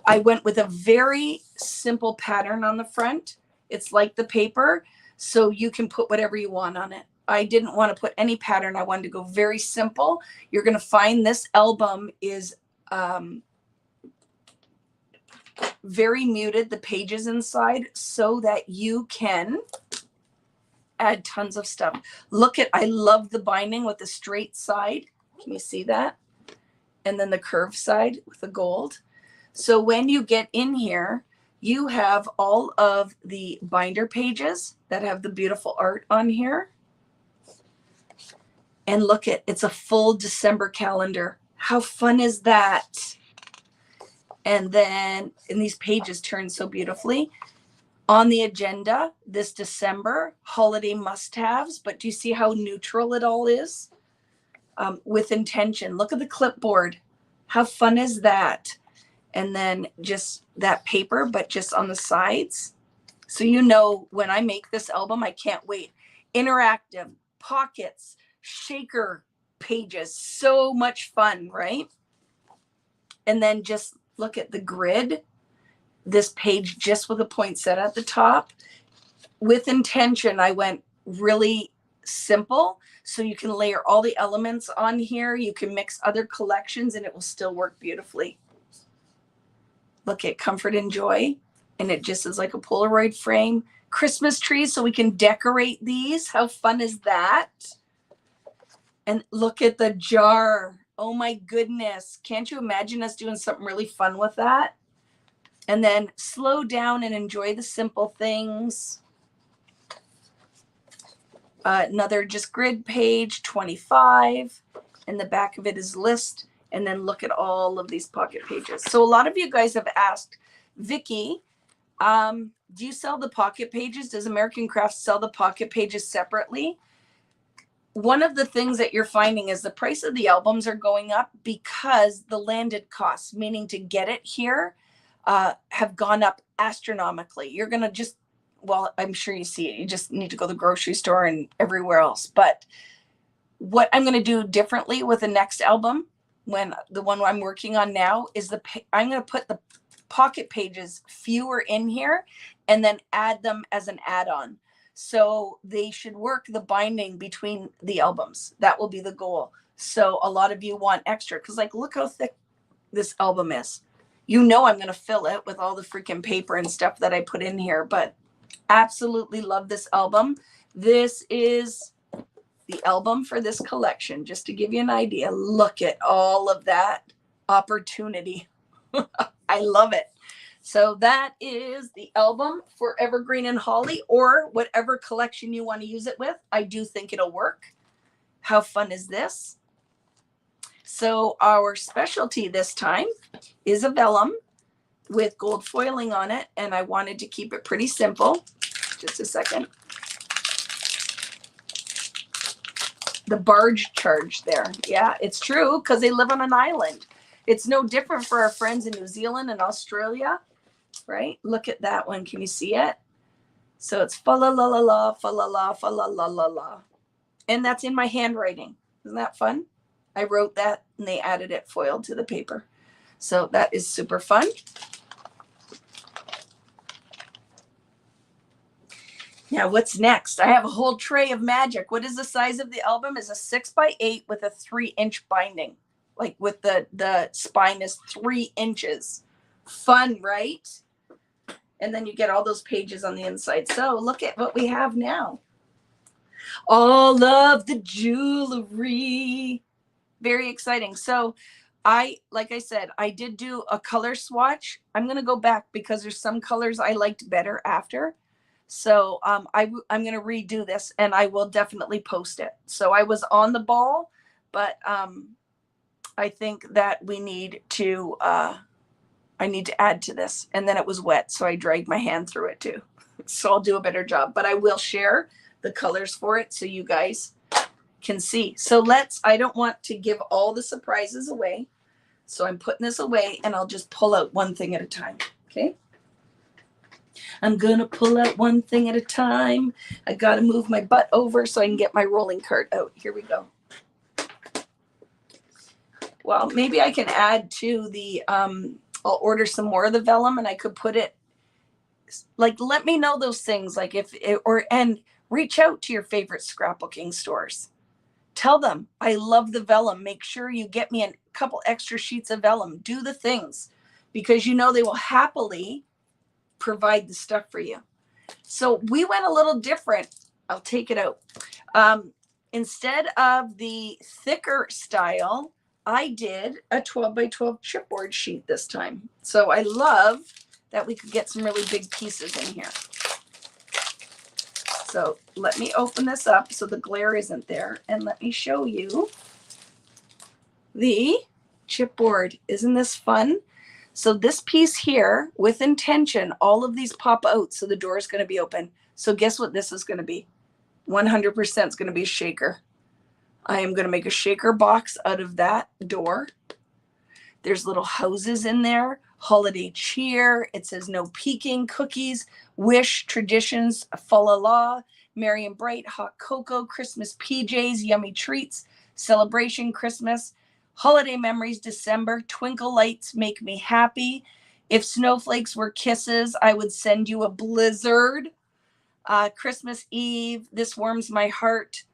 Speaker 1: I went with a very simple pattern on the front. It's like the paper, so you can put whatever you want on it. I didn't want to put any pattern. I wanted to go very simple. You're going to find this album is very muted, the pages inside, so that you can add tons of stuff. Look at, I love the binding with the straight side. Can you see that? And then the curved side with the gold. So when you get in here, you have all of the binder pages that have the beautiful art on here. And look at, it's a full December calendar. How fun is that? And then, and these pages turn so beautifully. On the agenda this December, holiday must-haves, but do you see how neutral it all is? With intention. Look at the clipboard. How fun is that? And then just that paper, but just on the sides. So you know, when I make this album, I can't wait. interactive, pockets, shaker pages. So much fun, right? And then just look at the grid. This page just with a poinsettia at the top. With intention, I went really simple, so you can layer all the elements on here. You can mix other collections and it will still work beautifully. Look at Comfort and Joy, and it just is like a Polaroid frame. Christmas trees, so we can decorate these. How fun is that? And look at the jar. Oh my goodness. Can't you imagine us doing something really fun with that? And then slow down and enjoy the simple things. Another just grid page, 25. And the back of it is list. And then look at all of these pocket pages. So a lot of you guys have asked, Vicki, do you sell the pocket pages? Does American Crafts sell the pocket pages separately? One of the things that you're finding is the price of the albums are going up because the landed costs, meaning to get it here, have gone up astronomically. You're going to just, well, I'm sure you see it. You just need to go to the grocery store and everywhere else. But what I'm going to do differently with the next album, when the one I'm working on now, is I'm going to put the pocket pages fewer in here and then add them as an add-on. So they should work the binding between the albums. That will be the goal. So a lot of you want extra because, like, look how thick this album is. You know I'm going to fill it with all the freaking paper and stuff that I put in here, but absolutely love this album. This is the album for this collection, just to give you an idea. Look at all of that opportunity. I love it. So that is the album for Evergreen and Holly, or whatever collection you want to use it with. I do think it'll work. How fun is this? So our specialty this time is a vellum with gold foiling on it, and I wanted to keep it pretty simple. Just a second. The barge charge there. Yeah, it's true, because they live on an island. It's no different for our friends in New Zealand and Australia, right? Look at that one. Can you see it? So it's fa la la la la, fa la la, fa la la la la. And that's in my handwriting. Isn't that fun? I wrote that and they added it foiled to the paper. So that is super fun. Now what's next? I have a whole tray of magic. What is the size of the album? Is a 6x8 with a 3-inch binding. Like with the spine is 3 inches. Fun, right? And then you get all those pages on the inside. So look at what we have now. All of the jewelry. Very exciting. So like I said, I did do a color swatch. I'm going to go back because there's some colors I liked better after. So I'm going to redo this and I will definitely post it. So I was on the ball, but I think that we need to, I need to add to this. And then it was wet, so I dragged my hand through it too. So I'll do a better job, but I will share the colors for it so you guys can see. So I don't want to give all the surprises away. So I'm putting this away and I'll just pull out one thing at a time. Okay. I'm going to pull out one thing at a time. I got to move my butt over so I can get my rolling cart out. Here we go. Well, maybe I can add to the, I'll order some more of the vellum and I could put it, like, let me know those things. Like and reach out to your favorite scrapbooking stores. Tell them, I love the vellum. Make sure you get me a couple extra sheets of vellum. Do the things because you know they will happily provide the stuff for you. So we went a little different. I'll take it out. Instead of the thicker style, I did a 12x12 chipboard sheet this time. So I love that we could get some really big pieces in here. So let me open this up so the glare isn't there. And let me show you the chipboard. Isn't this fun? So this piece here, with intention, all of these pop out. So the door is going to be open. So guess what this is going to be? 100% is going to be a shaker. I am going to make a shaker box out of that door. There's little houses in there. Holiday cheer. It says no peeking, cookies, wish, traditions, fa la la. Merry and Bright, Hot Cocoa, Christmas PJs, Yummy Treats, Celebration Christmas, Holiday Memories December, Twinkle Lights Make Me Happy. If snowflakes were kisses, I would send you a blizzard. Christmas Eve, This Warms My Heart,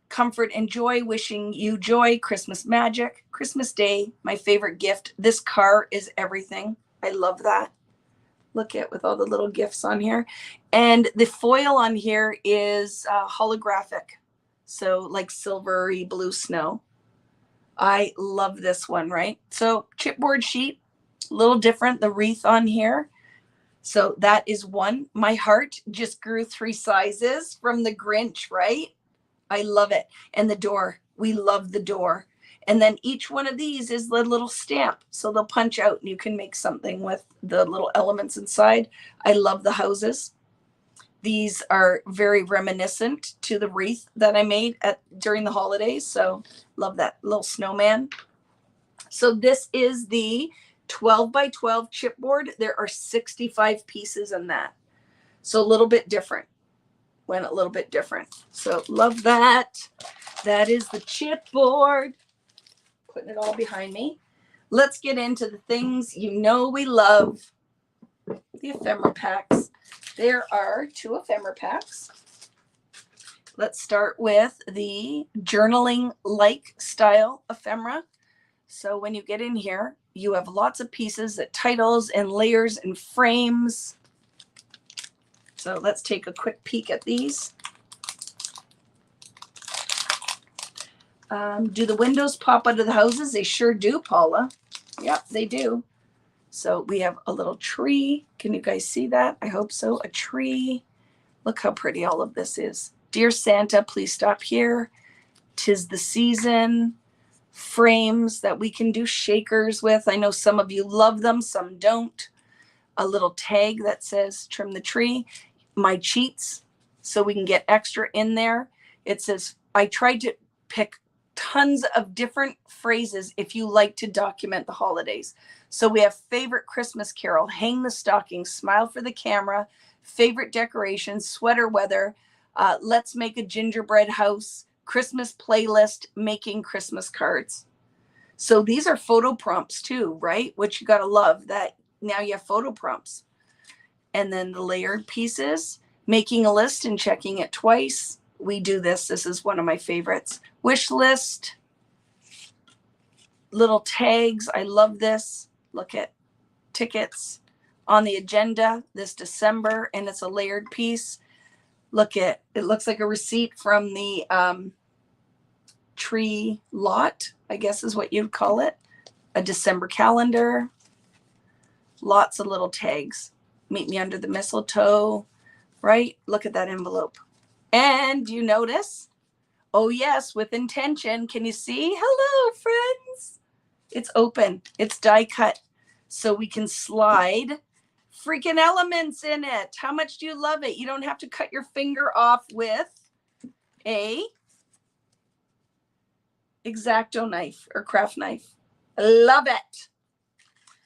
Speaker 1: Comfort and Joy, Wishing You Joy, Christmas Magic, Christmas Day, My Favorite Gift, This Car Is Everything. I love that. Look at with all the little gifts on here. And the foil on here is holographic. So like silvery blue snow. I love this one, right? So chipboard sheet, a little different. The wreath on here. So that is one. My heart just grew 3 sizes from the Grinch, right? I love it. And the door, we love the door. And then each one of these is the little stamp. So they'll punch out and you can make something with the little elements inside. I love the houses. These are very reminiscent to the wreath that I made during the holidays. So love that little snowman. So this is the 12 by 12 chipboard. There are 65 pieces in that. So a little bit different. Went a little bit different. So love that. That is the chipboard. Putting it all behind me. Let's get into the things you know we love. The ephemera packs. There are 2 ephemera packs. Let's start with the journaling like style ephemera. So when you get in here, you have lots of pieces that titles and layers and frames. So let's take a quick peek at these. Do the windows pop out of the houses? They sure do, Paula. Yep, they do. So we have a little tree. Can you guys see that? I hope so. A tree. Look how pretty all of this is. Dear Santa, please stop here. 'Tis the season. Frames that we can do shakers with. I know some of you love them, some don't. A little tag that says trim the tree. My cheats, so we can get extra in there. It says, I tried to pick tons of different phrases if you like to document the holidays. So we have favorite Christmas carol, hang the stocking, smile for the camera, favorite decoration, sweater weather, let's make a gingerbread house, Christmas playlist, making Christmas cards. So these are photo prompts too, right? Which you got to love that now you have photo prompts. And then the layered pieces, making a list and checking it twice. We do this. This is one of my favorites. Wish list, little tags. I love this. Look at tickets on the agenda this December, and it's a layered piece. Look at it. Looks like a receipt from the tree lot, I guess is what you'd call it. A December calendar. Lots of little tags. Meet me under the mistletoe, right? Look at that envelope. And you notice, oh yes, with intention. Can you see? Hello, friends. It's open. It's die cut. So we can slide freaking elements in it. How much do you love it? You don't have to cut your finger off with a X-Acto knife or craft knife. Love it.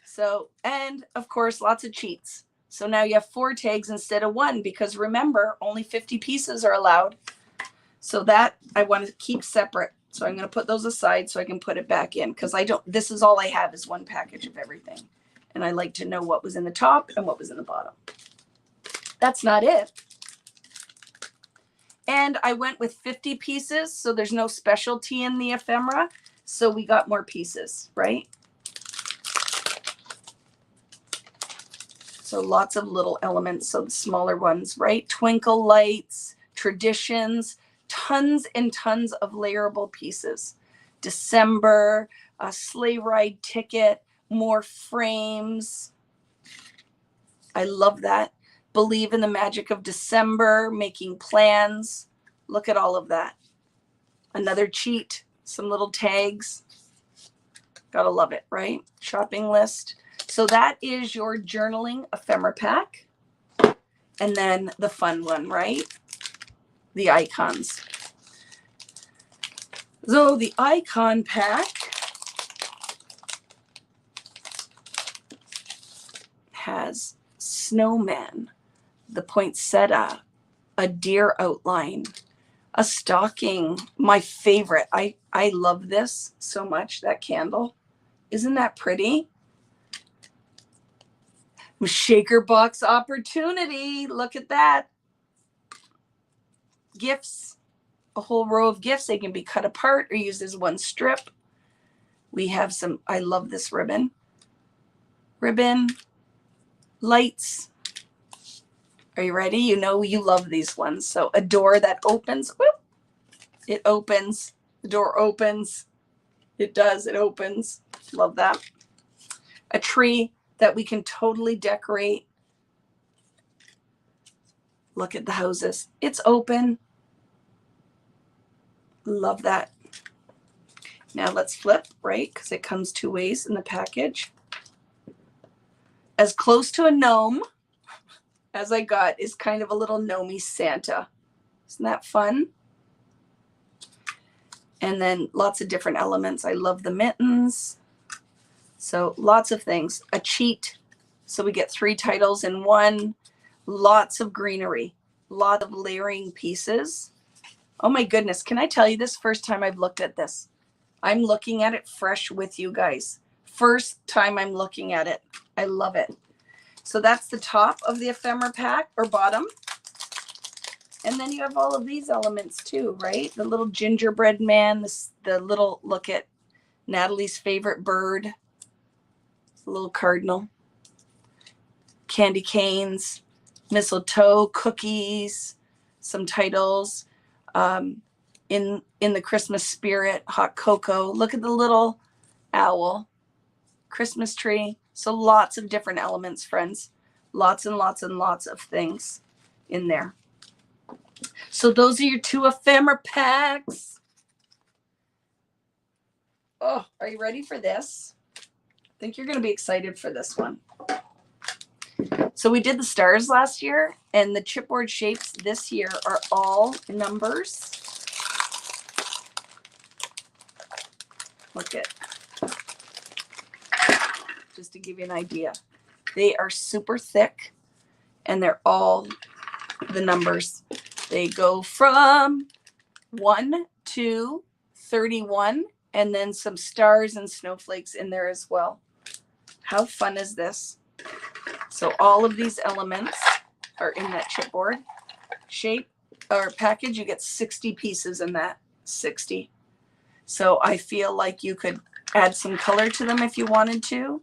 Speaker 1: So, and of course, lots of cheats. So now you have 4 tags instead of 1, because remember, only 50 pieces are allowed. So that I want to keep separate. So I'm going to put those aside so I can put it back in, because this is all I have is 1 package of everything. And I like to know what was in the top and what was in the bottom. That's not it. And I went with 50 pieces, so there's no specialty in the ephemera. So we got more pieces, right? So lots of little elements, so the smaller ones, right? Twinkle lights, traditions, tons and tons of layerable pieces. December, a sleigh ride ticket, more frames. I love that. Believe in the magic of December, making plans. Look at all of that. Another cheat, some little tags. Gotta love it, right? Shopping list. So that is your journaling ephemera pack. And then the fun one, right? The icons. So the icon pack has snowman, the poinsettia, a deer outline, a stocking. My favorite. I love this so much, that candle. Isn't that pretty? Shaker box opportunity. Look at that. Gifts. A whole row of gifts. They can be cut apart or used as one strip. We have some, I love this ribbon. Ribbon, lights. Are you ready? You know you love these ones. So a door that opens. Whoop, it opens. The door opens. It does. It opens. Love that. A tree that we can totally decorate. Look at the houses. It's open. Love that. Now let's flip, right? Because it comes two ways in the package. As close to a gnome as I got is kind of a little gnomey Santa. Isn't that fun? And then lots of different elements. I love the mittens. So lots of things. A cheat. So we get 3 titles in one. Lots of greenery. Lot of layering pieces. Oh my goodness. Can I tell you this? First time I've looked at this. I'm looking at it fresh with you guys. First time I'm looking at it. I love it. So that's the top of the ephemera pack, or bottom. And then you have all of these elements too, right? The little gingerbread man, the little, look at Natalie's favorite bird, the little cardinal, candy canes, mistletoe, cookies, some titles, in the Christmas spirit, hot cocoa. Look at the little owl, Christmas tree. So lots of different elements, friends. Lots and lots and lots of things in there. So those are your 2 ephemera packs. Oh, are you ready for this? I think you're going to be excited for this one. So we did the stars last year, and the chipboard shapes this year are all numbers. Look at, just to give you an idea. They are super thick, and they're all the numbers. They go from 1 to 31, and then some stars and snowflakes in there as well. How fun is this? So all of these elements are in that chipboard shape or package. You get 60 pieces in that, 60. So I feel like you could add some color to them if you wanted to,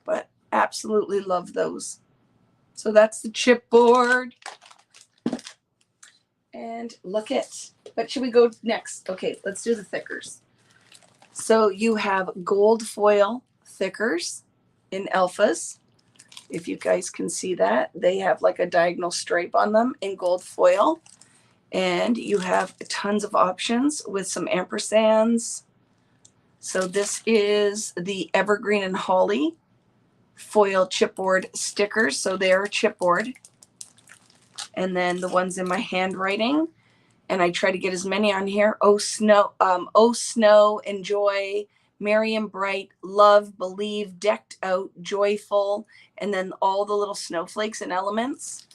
Speaker 1: but absolutely love those. So that's the chipboard. And look at, what should we go next? Okay, let's do the thickers. So you have gold foil thickers in alphas. If you guys can see that, they have like a diagonal stripe on them in gold foil. And you have tons of options with some ampersands. So this is the Evergreen and Holly foil chipboard stickers. So they are chipboard. And then the ones in my handwriting. And I try to get as many on here. Oh snow, enjoy, merry and bright, love, believe, decked out, joyful, and then all the little snowflakes and elements.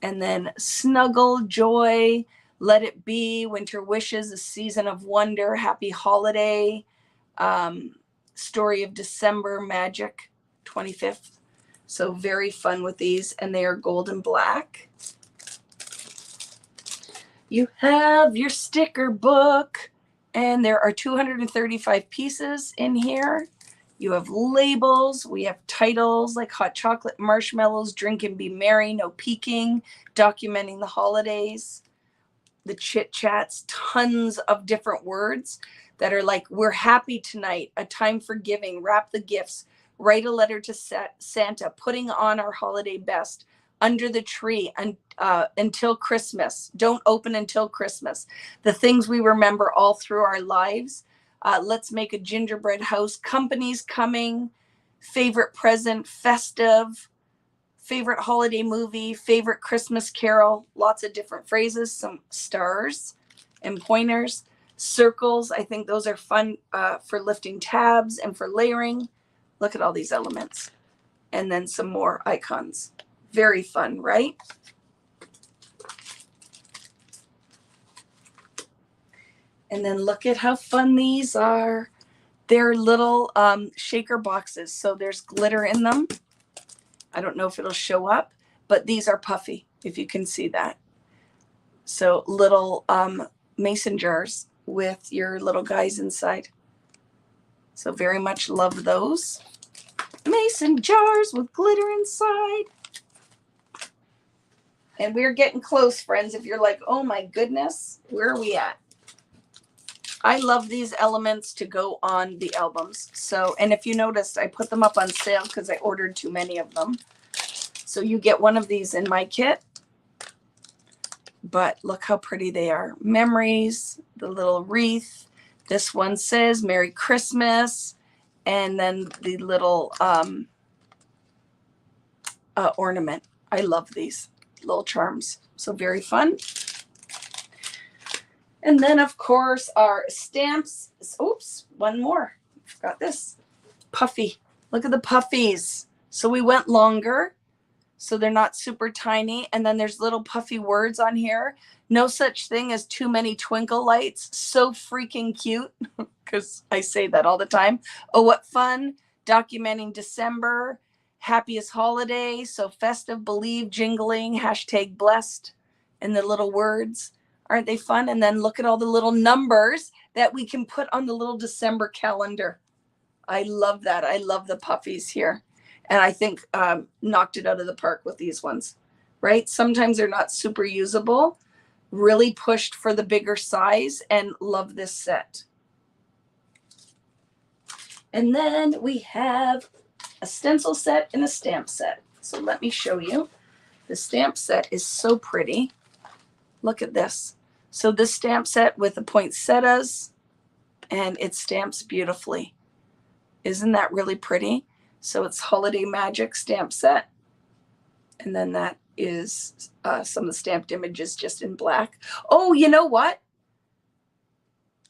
Speaker 1: And then snuggle, joy, let it be, winter wishes, a season of wonder, happy holiday, story of December, magic, 25th. So very fun with these, and they are gold and black. You have your sticker book, and there are 235 pieces in here. You have labels. We have titles like hot chocolate, marshmallows, drink and be merry, no peeking, documenting the holidays, the chit chats, tons of different words that are like, we're happy tonight, a time for giving, wrap the gifts, write a letter to Santa, putting on our holiday best, under the tree, and until Christmas, don't open until Christmas, the things we remember all through our lives. Let's make a gingerbread house, company's coming, favorite present, festive, favorite holiday movie, favorite Christmas carol, lots of different phrases, some stars and pointers, circles. I think those are fun for lifting tabs and for layering. Look at all these elements. And then some more icons. Very fun, right? And then look at how fun these are. They're little shaker boxes. So there's glitter in them. I don't know if it'll show up, but these are puffy, if you can see that. So little mason jars with your little guys inside. So very much love those. Mason jars with glitter inside. And we're getting close, friends. If you're like, oh my goodness, where are we at? I love these elements to go on the albums. So, and if you noticed, I put them up on sale because I ordered too many of them. So you get one of these in my kit. But look how pretty they are. Memories, the little wreath. This one says Merry Christmas. And then the little ornament. I love these little charms. So very fun. And then, of course, our stamps. Oops, one more. Forgot this. Puffy. Look at the puffies. So we went longer. So they're not super tiny. And then there's little puffy words on here. No such thing as too many twinkle lights. So freaking cute. Because I say that all the time. Oh, what fun. Documenting December. Happiest holiday. So festive, believe, jingling, hashtag blessed. And the little words. Aren't they fun? And then look at all the little numbers that we can put on the little December calendar. I love that. I love the puffies here. And I think knocked it out of the park with these ones, right? Sometimes they're not super usable. Really pushed for the bigger size and love this set. And then we have a stencil set and a stamp set. So let me show you. The stamp set is so pretty. Look at this. So this stamp set with the poinsettias, and it stamps beautifully. Isn't that really pretty? So it's Holiday Magic stamp set. And then that is some of the stamped images just in black. Oh, you know what?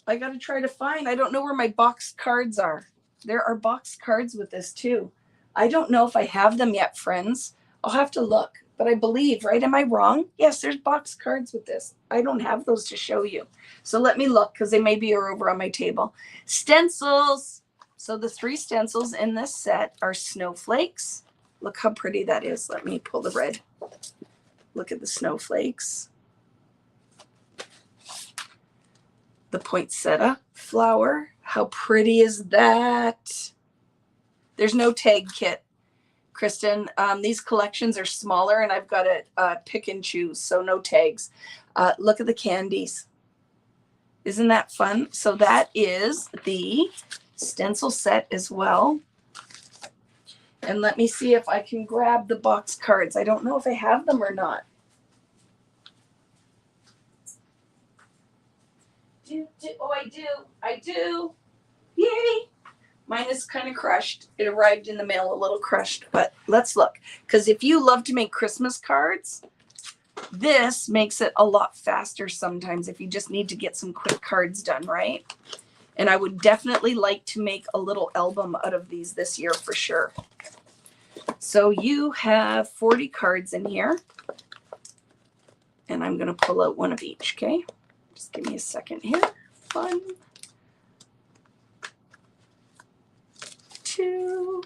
Speaker 1: I got to try to find. I don't know where my box cards are. There are box cards with this too. I don't know if I have them yet, friends. I'll have to look. But I believe, right? Am I wrong? Yes, there's box cards with this. I don't have those to show you. So let me look because they maybe are over on my table. Stencils. So the 3 stencils in this set are snowflakes. Look how pretty that is. Let me pull the red. Look at the snowflakes. The poinsettia flower. How pretty is that? There's no tag kit. Kristen, these collections are smaller and I've got to pick and choose, so no tags. Look at the candies. Isn't that fun? So that is the stencil set as well. And let me see if I can grab the box cards. I don't know if I have them or not. Oh, I do. I do. Yay. Mine is kind of crushed. It arrived in the mail a little crushed, but let's look. Because if you love to make Christmas cards, this makes it a lot faster sometimes if you just need to get some quick cards done, right? And I would definitely like to make a little album out of these this year for sure. So you have 40 cards in here. And I'm going to pull out one of each, okay? Just give me a second here. 1, 2,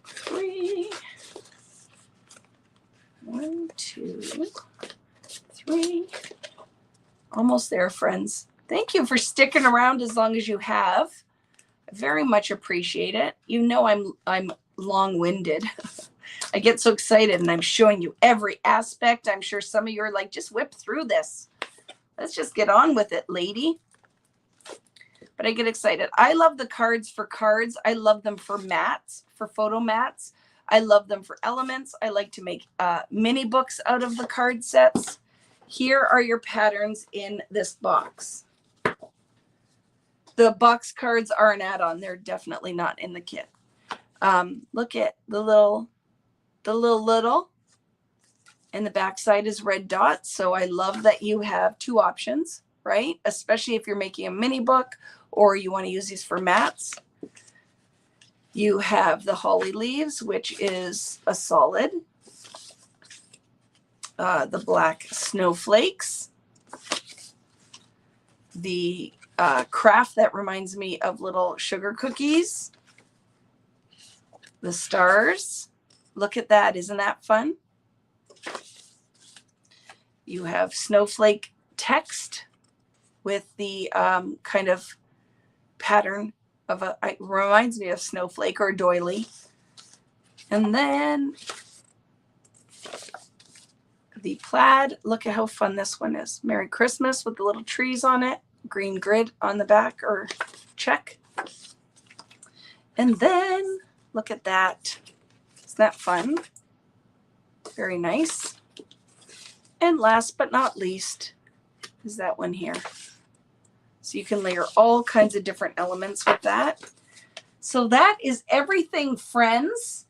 Speaker 1: 3. 1, 2, 3. Almost there, friends. Thank you for sticking around as long as you have. I very much appreciate it. You know I'm long-winded. I get so excited and I'm showing you every aspect. I'm sure some of you are like, just whip through this. Let's just get on with it, lady. But I get excited. I love the cards for cards. I love them for mats, for photo mats. I love them for elements. I like to make mini books out of the card sets. Here are your patterns in this box. The box cards are an add-on. They're definitely not in the kit. Look at the little, and the backside is red dots. So I love that you have 2 options, right? Especially if you're making a mini book or you want to use these for mats. You have the holly leaves, which is a solid. the black snowflakes, the craft that reminds me of little sugar cookies, the stars. Look at that. Isn't that fun? You have snowflake text with the kind of pattern of it reminds me of snowflake or doily. And then the plaid. Look at how fun this one is. Merry Christmas with the little trees on it. Green grid on the back or check. And then look at that. Isn't that fun? Very nice. And last but not least is that one here. So you can layer all kinds of different elements with that. So that is everything, friends.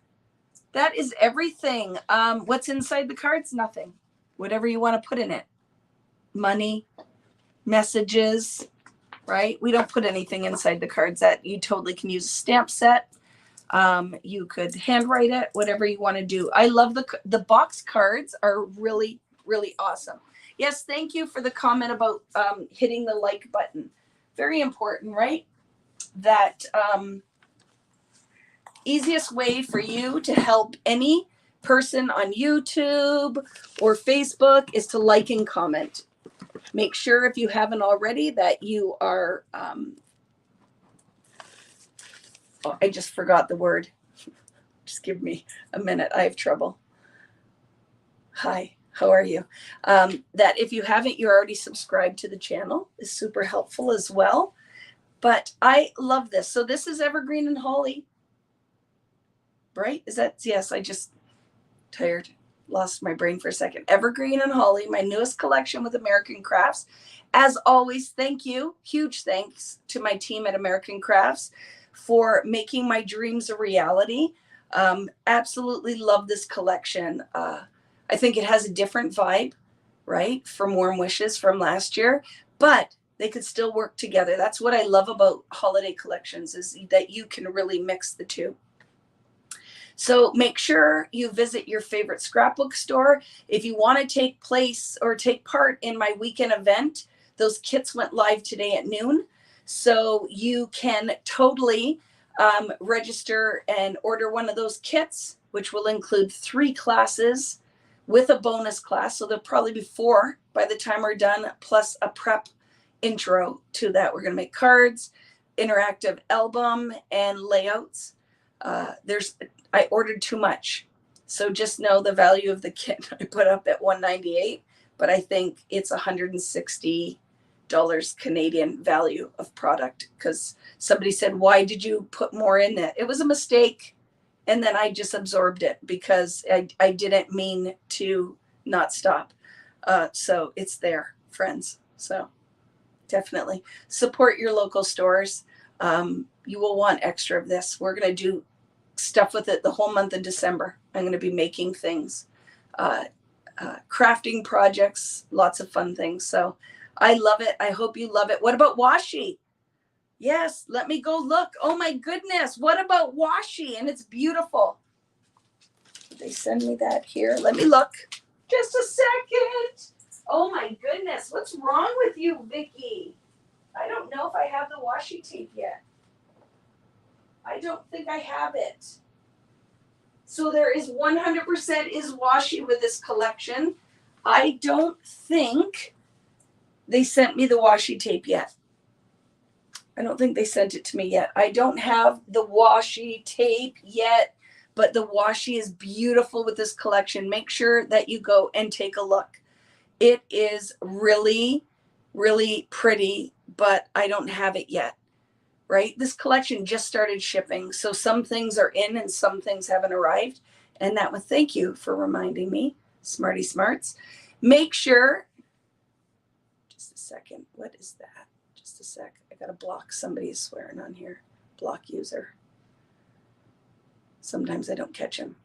Speaker 1: That is everything. What's inside the cards? Nothing. Whatever you want to put in it. Money, messages, right? We don't put anything inside the cards. That you totally can use a stamp set. You could handwrite it, whatever you want to do. I love the box cards are really, really awesome. Yes, thank you for the comment about hitting the like button. Very important, right? That easiest way for you to help any person on YouTube or Facebook is to like and comment. Make sure if you haven't already that you are, oh, I just forgot the word. Just give me a minute. I have trouble. Hi. How are you? That if you haven't, you're already subscribed to the channel is super helpful as well. But I love this. So this is Evergreen and Holly, right? Is that, yes, I just tired, lost my brain for a second. Evergreen and Holly, my newest collection with American Crafts. As always, thank you. Huge thanks to my team at American Crafts for making my dreams a reality. Absolutely love this collection. I think it has a different vibe, right, from Warm Wishes from last year, but they could still work together. That's what I love about holiday collections is that you can really mix the two. So make sure you visit your favorite scrapbook store. If you want to take part in my weekend event, those kits went live today at noon. So you can totally register and order one of those kits, which will include 3 classes with a bonus class. So there'll probably be 4 by the time we're done, plus a prep intro to that. We're going to make cards, interactive album, and layouts. I ordered too much. So just know the value of the kit I put up at $198, but I think it's $160 Canadian value of product because somebody said, why did you put more in it? It was a mistake. And then I just absorbed it because I didn't mean to not stop. So it's there, friends. So definitely support your local stores. You will want extra of this. We're going to do stuff with it the whole month of December. I'm going to be making things, crafting projects, lots of fun things. So I love it. I hope you love it. What about washi? Yes, let me go look. Oh my goodness. What about washi? And it's beautiful. Did they send me that here? Let me look. Just a second. Oh my goodness. What's wrong with you, Vicki? I don't know if I have the washi tape yet. I don't think I have it. So there is 100% is washi with this collection. I don't think they sent me the washi tape yet. I don't think they sent it to me yet. I don't have the washi tape yet, but the washi is beautiful with this collection. Make sure that you go and take a look. It is really, really pretty, but I don't have it yet, right? This collection just started shipping. So some things are in and some things haven't arrived. And that one, thank you for reminding me, Smarty Smarts. Make sure, just a second, what is that? Just a sec. I got to block. Somebody is swearing on here. Block user. Sometimes I don't catch him.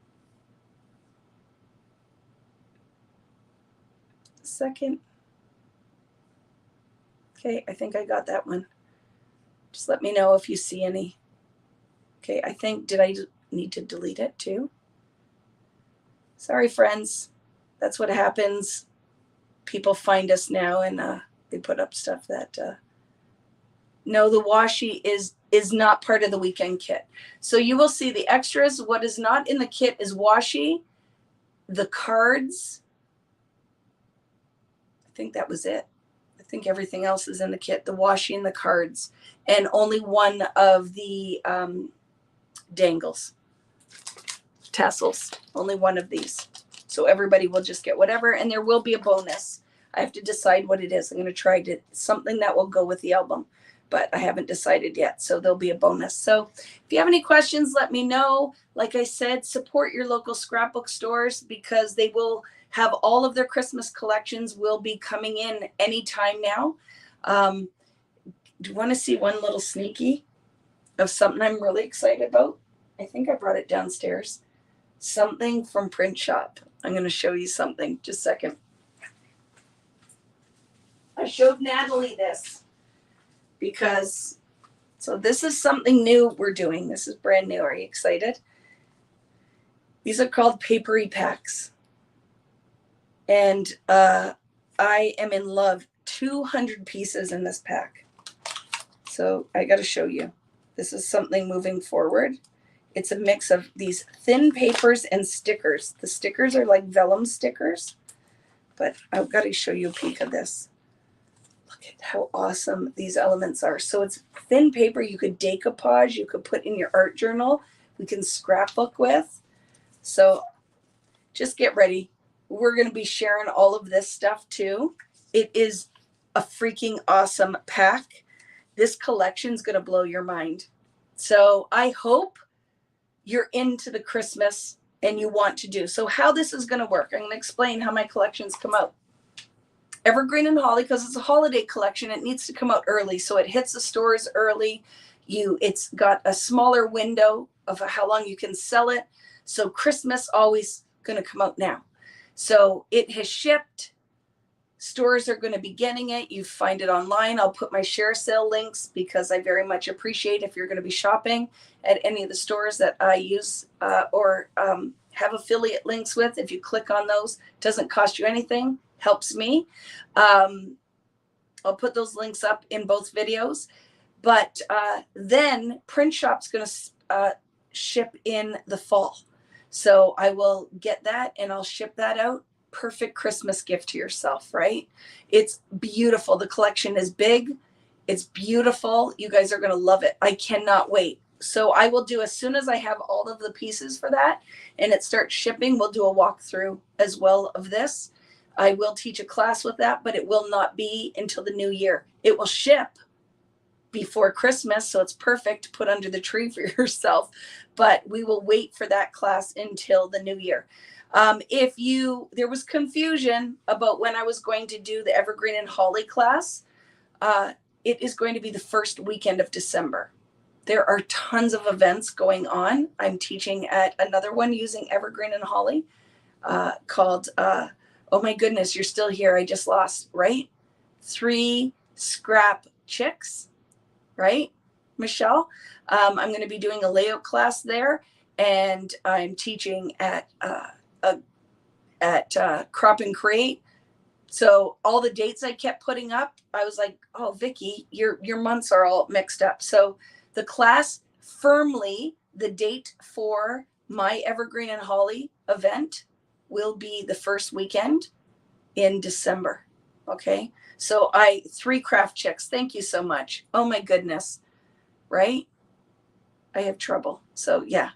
Speaker 1: Second. Okay, I think I got that one. Just let me know if you see any. Okay, I think, did I need to delete it too? Sorry, friends. That's what happens. People find us now and they put up stuff that no, the washi is not part of the weekend kit. So you will see the extras. What is not in the kit is washi, the cards. I think that was it. I think everything else is in the kit, the washi and the cards, and only one of the dangles, tassels, only one of these. So everybody will just get whatever, and there will be a bonus. I have to decide what it is. I'm going to try to something that will go with the album, but I haven't decided yet. So there'll be a bonus. So if you have any questions, let me know. Like I said, support your local scrapbook stores because they will have all of their Christmas collections will be coming in anytime now. Do you want to see one little sneaky of something I'm really excited about? I think I brought it downstairs. Something from Print Shop. I'm going to show you something. Just a second. I showed Natalie this because, so this is something new we're doing. This is brand new. Are you excited? These are called papery packs. And I am in love. 200 pieces in this pack. So I got to show you. This is something moving forward. It's a mix of these thin papers and stickers. The stickers are like vellum stickers, but I've got to show you a peek of this. Look at how awesome these elements are. So it's thin paper you could decoupage, you could put in your art journal, we can scrapbook with. So just get ready. We're going to be sharing all of this stuff too. It is a freaking awesome pack. This collection is going to blow your mind. So I hope you're into the Christmas and you want to do. So how this is going to work, I'm going to explain how my collections come out. Evergreen and Holly, because it's a holiday collection, it needs to come out early. So it hits the stores early. It's got a smaller window of how long you can sell it. So Christmas always going to come out now. So it has shipped. Stores are going to be getting it. You find it online. I'll put my share sale links because I very much appreciate if you're going to be shopping at any of the stores that I use or have affiliate links with. If you click on those, it doesn't cost you anything, helps me. I'll put those links up in both videos. But then Print Shop's going to ship in the fall. So I will get that and I'll ship that out. Perfect Christmas gift to yourself, right? It's beautiful. The collection is big. It's beautiful. You guys are going to love it. I cannot wait. So I will do, as soon as I have all of the pieces for that and it starts shipping, we'll do a walkthrough as well of this. I will teach a class with that, but it will not be until the new year. It will ship before Christmas, so it's perfect to put under the tree for yourself, but we will wait for that class until the new year. There was confusion about when I was going to do the Evergreen and Holly class, it is going to be the first weekend of December. There are tons of events going on. I'm teaching at another one using Evergreen and Holly called, oh my goodness, you're still here. I just lost, right? 3 Scrap Chicks, right, Michelle? I'm going to be doing a layout class there, and I'm teaching at Crop and Create. So all the dates I kept putting up, I was like, oh, Vicki, your months are all mixed up. So the class, firmly, the date for my Evergreen and Holly event will be the first weekend in December. Okay. So 3 Craft Chicks. Thank you so much. Oh my goodness. Right? I have trouble. So yeah.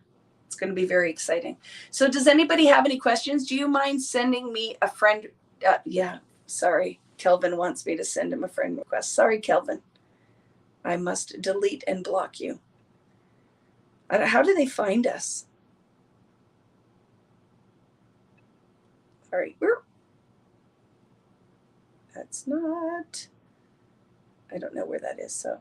Speaker 1: It's going to be very exciting. So does anybody have any questions? Do you mind sending me a friend? Yeah, sorry. Kelvin wants me to send him a friend request. Sorry, Kelvin. I must delete and block you. How do they find us? All right. That's not, I don't know where that is. So.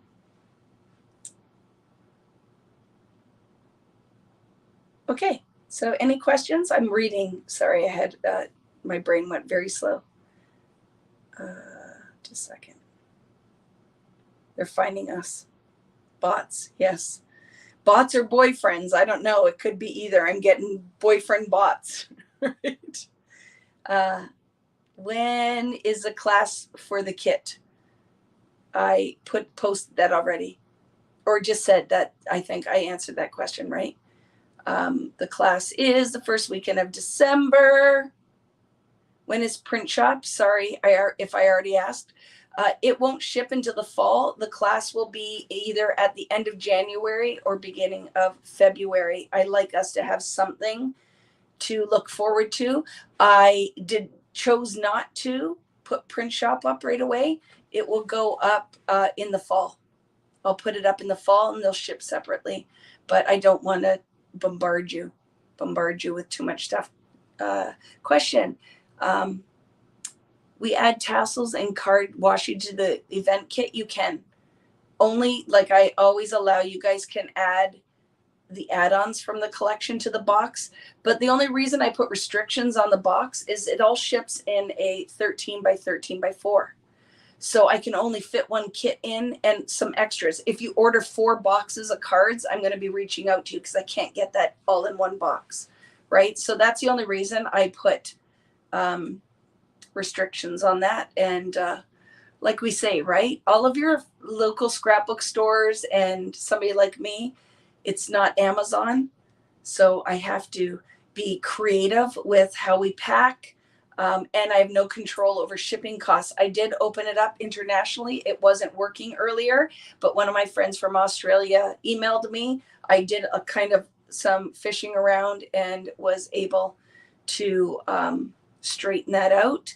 Speaker 1: Okay, so any questions? I'm reading. Sorry, I had, my brain went very slow. Just a second. They're finding us. Bots, yes. Bots or boyfriends, I don't know. It could be either. I'm getting boyfriend bots, right? When is the class for the kit? I posted that already, or just said that. I think I answered that question, right? The class is the first weekend of December. When is print shop? Sorry, if I already asked. It won't ship until the fall. The class will be either at the end of January or beginning of February. I like us to have something to look forward to. I chose not to put print shop up right away. It will go up in the fall. I'll put it up in the fall and they'll ship separately. But I don't want to bombard you with too much stuff. Question. We add tassels and card washi to the event kit. You can. Only, like I always allow, you guys can add the add-ons from the collection to the box. But the only reason I put restrictions on the box is it all ships in a 13 by 13 by 4. So I can only fit one kit in and some extras. If you order 4 boxes of cards, I'm going to be reaching out to you because I can't get that all in one box, right? So that's the only reason I put restrictions on that. And like we say, right, all of your local scrapbook stores and somebody like me, it's not Amazon. So I have to be creative with how we pack. And I have no control over shipping costs. I did open it up internationally. It wasn't working earlier, but one of my friends from Australia emailed me. I did a kind of some fishing around and was able to straighten that out.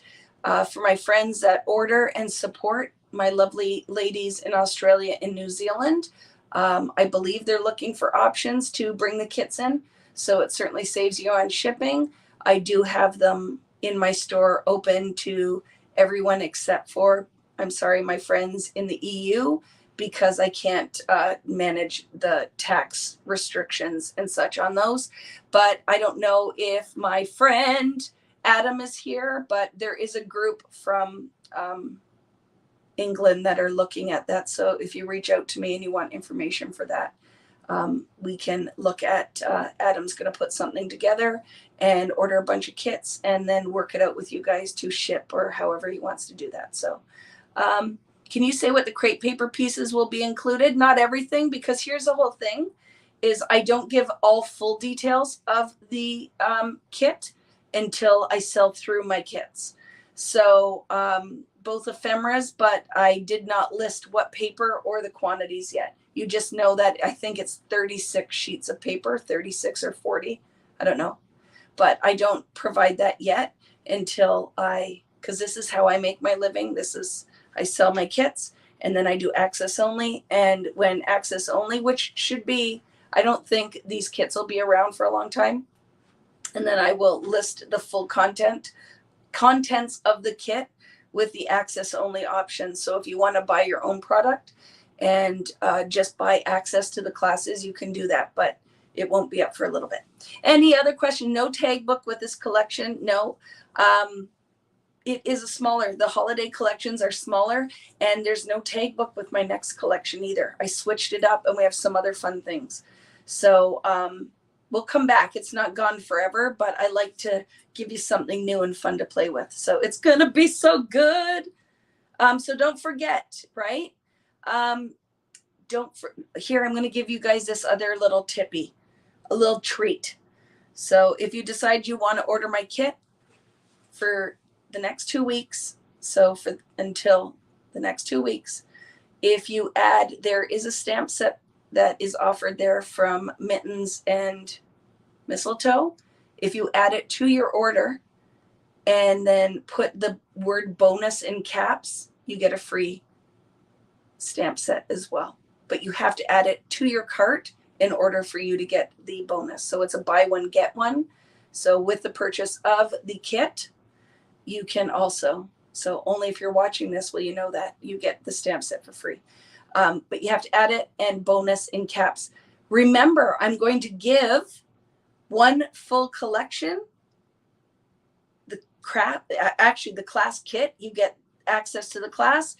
Speaker 1: For my friends that order and support, my lovely ladies in Australia and New Zealand, I believe they're looking for options to bring the kits in. So it certainly saves you on shipping. I do have them in my store open to everyone except for, I'm sorry, my friends in the EU, because I can't manage the tax restrictions and such on those. But I don't know if my friend Adam is here, but there is a group from England that are looking at that. So if you reach out to me and you want information for that, we can look at, Adam's going to put something together and order a bunch of kits and then work it out with you guys to ship or however he wants to do that. So can you say what the crepe paper pieces will be included? Not everything, because here's the whole thing is I don't give all full details of the kit until I sell through my kits. So both ephemeras, but I did not list what paper or the quantities yet. You just know that I think it's 36 sheets of paper, 36 or 40. I don't know. But I don't provide that yet until because this is how I make my living. I sell my kits and then I do access only. And when access only, which should be, I don't think these kits will be around for a long time. And then I will list the full contents of the kit with the access only option. So if you want to buy your own product and just buy access to the classes, you can do that, but it won't be up for a little bit. Any other question? No tag book with this collection? No. It is the holiday collections are smaller, and there's no tag book with my next collection either. I switched it up and we have some other fun things. So we'll come back. It's not gone forever, but I like to give you something new and fun to play with. So it's going to be so good. So don't forget, right? Here, I'm going to give you guys this other little tippy, a little treat. So if you decide you want to order my kit for the next 2 weeks, until the next 2 weeks, if you add, there is a stamp set that is offered there from Mittens and Mistletoe. If you add it to your order and then put the word bonus in caps, you get a free stamp set as well. But you have to add it to your cart in order for you to get the bonus. So it's a buy one, get one. So with the purchase of the kit, you can also, so only if you're watching this will you know that you get the stamp set for free. But you have to add it and bonus in caps. Remember, I'm going to give one full collection, the class kit. You get access to the class.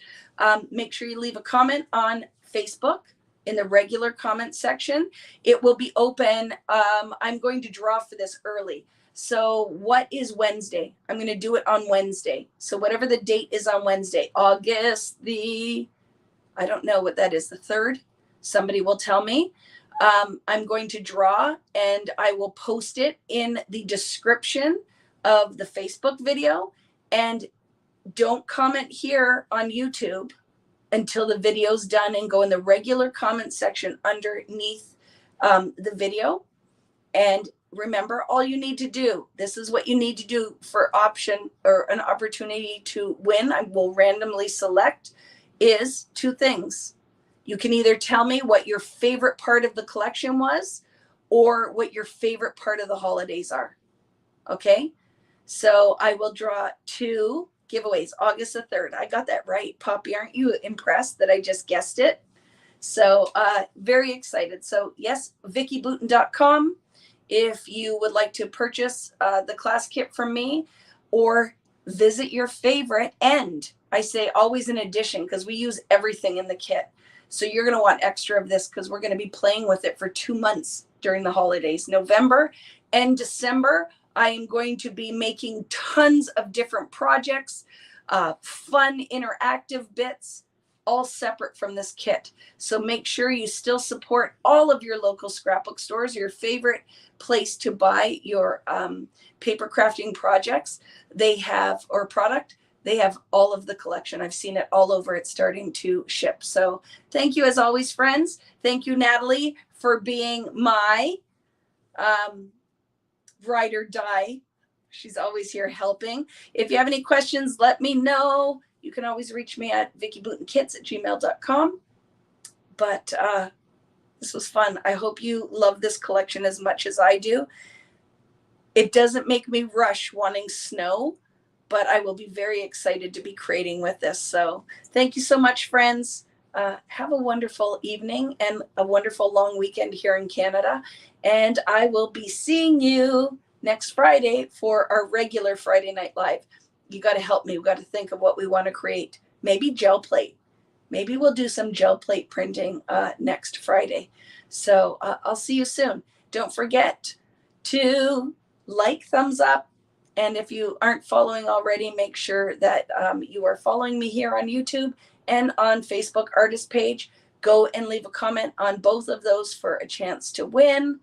Speaker 1: Make sure you leave a comment on Facebook in the regular comment section. It will be open. I'm going to draw for this early. So what is Wednesday? I'm going to do it on Wednesday. So whatever the date is on Wednesday, August I don't know what that is, the 3rd. Somebody will tell me. I'm going to draw and I will post it in the description of the Facebook video. And don't comment here on YouTube until the video's done, and go in the regular comment section underneath the video. And remember, all you need to do, this is what you need to do for option or an opportunity to win. I will randomly select is 2 things. You can either tell me what your favorite part of the collection was or what your favorite part of the holidays are. Okay. So I will draw 2 giveaways, August the 3rd. I got that right. Poppy, aren't you impressed that I just guessed it? So very excited. So yes, vickyboutin.com. If you would like to purchase the class kit from me, or visit your favorite, and I say always in addition, because we use everything in the kit. So you're going to want extra of this because we're going to be playing with it for 2 months during the holidays. November and December, I am going to be making tons of different projects, fun interactive bits, all separate from this kit. So make sure you still support all of your local scrapbook stores, your favorite place to buy your paper crafting projects. They have, or product, they have all of the collection. I've seen it all over. It's starting to ship. So thank you as always, friends. Thank you, Natalie, for being my ride or die. She's always here helping. If you have any questions, let me know. You can always reach me at vickyboutinKits@gmail.com. But this was fun. I hope you love this collection as much as I do. It doesn't make me rush wanting snow, but I will be very excited to be creating with this. So thank you so much, friends. Have a wonderful evening and a wonderful long weekend here in Canada. And I will be seeing you next Friday for our regular Friday Night Live. You got to help me. We've got to think of what we want to create. Maybe gel plate. Maybe we'll do some gel plate printing next Friday. So I'll see you soon. Don't forget to like, thumbs up. And if you aren't following already, make sure that you are following me here on YouTube and on Facebook artist page. Go and leave a comment on both of those for a chance to win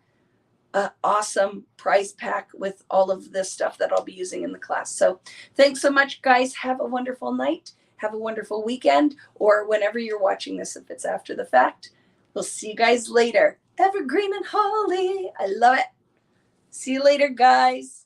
Speaker 1: an awesome prize pack with all of this stuff that I'll be using in the class. So thanks so much, guys. Have a wonderful night. Have a wonderful weekend, or whenever you're watching this, if it's after the fact. We'll see you guys later. Evergreen and Holly. I love it. See you later, guys.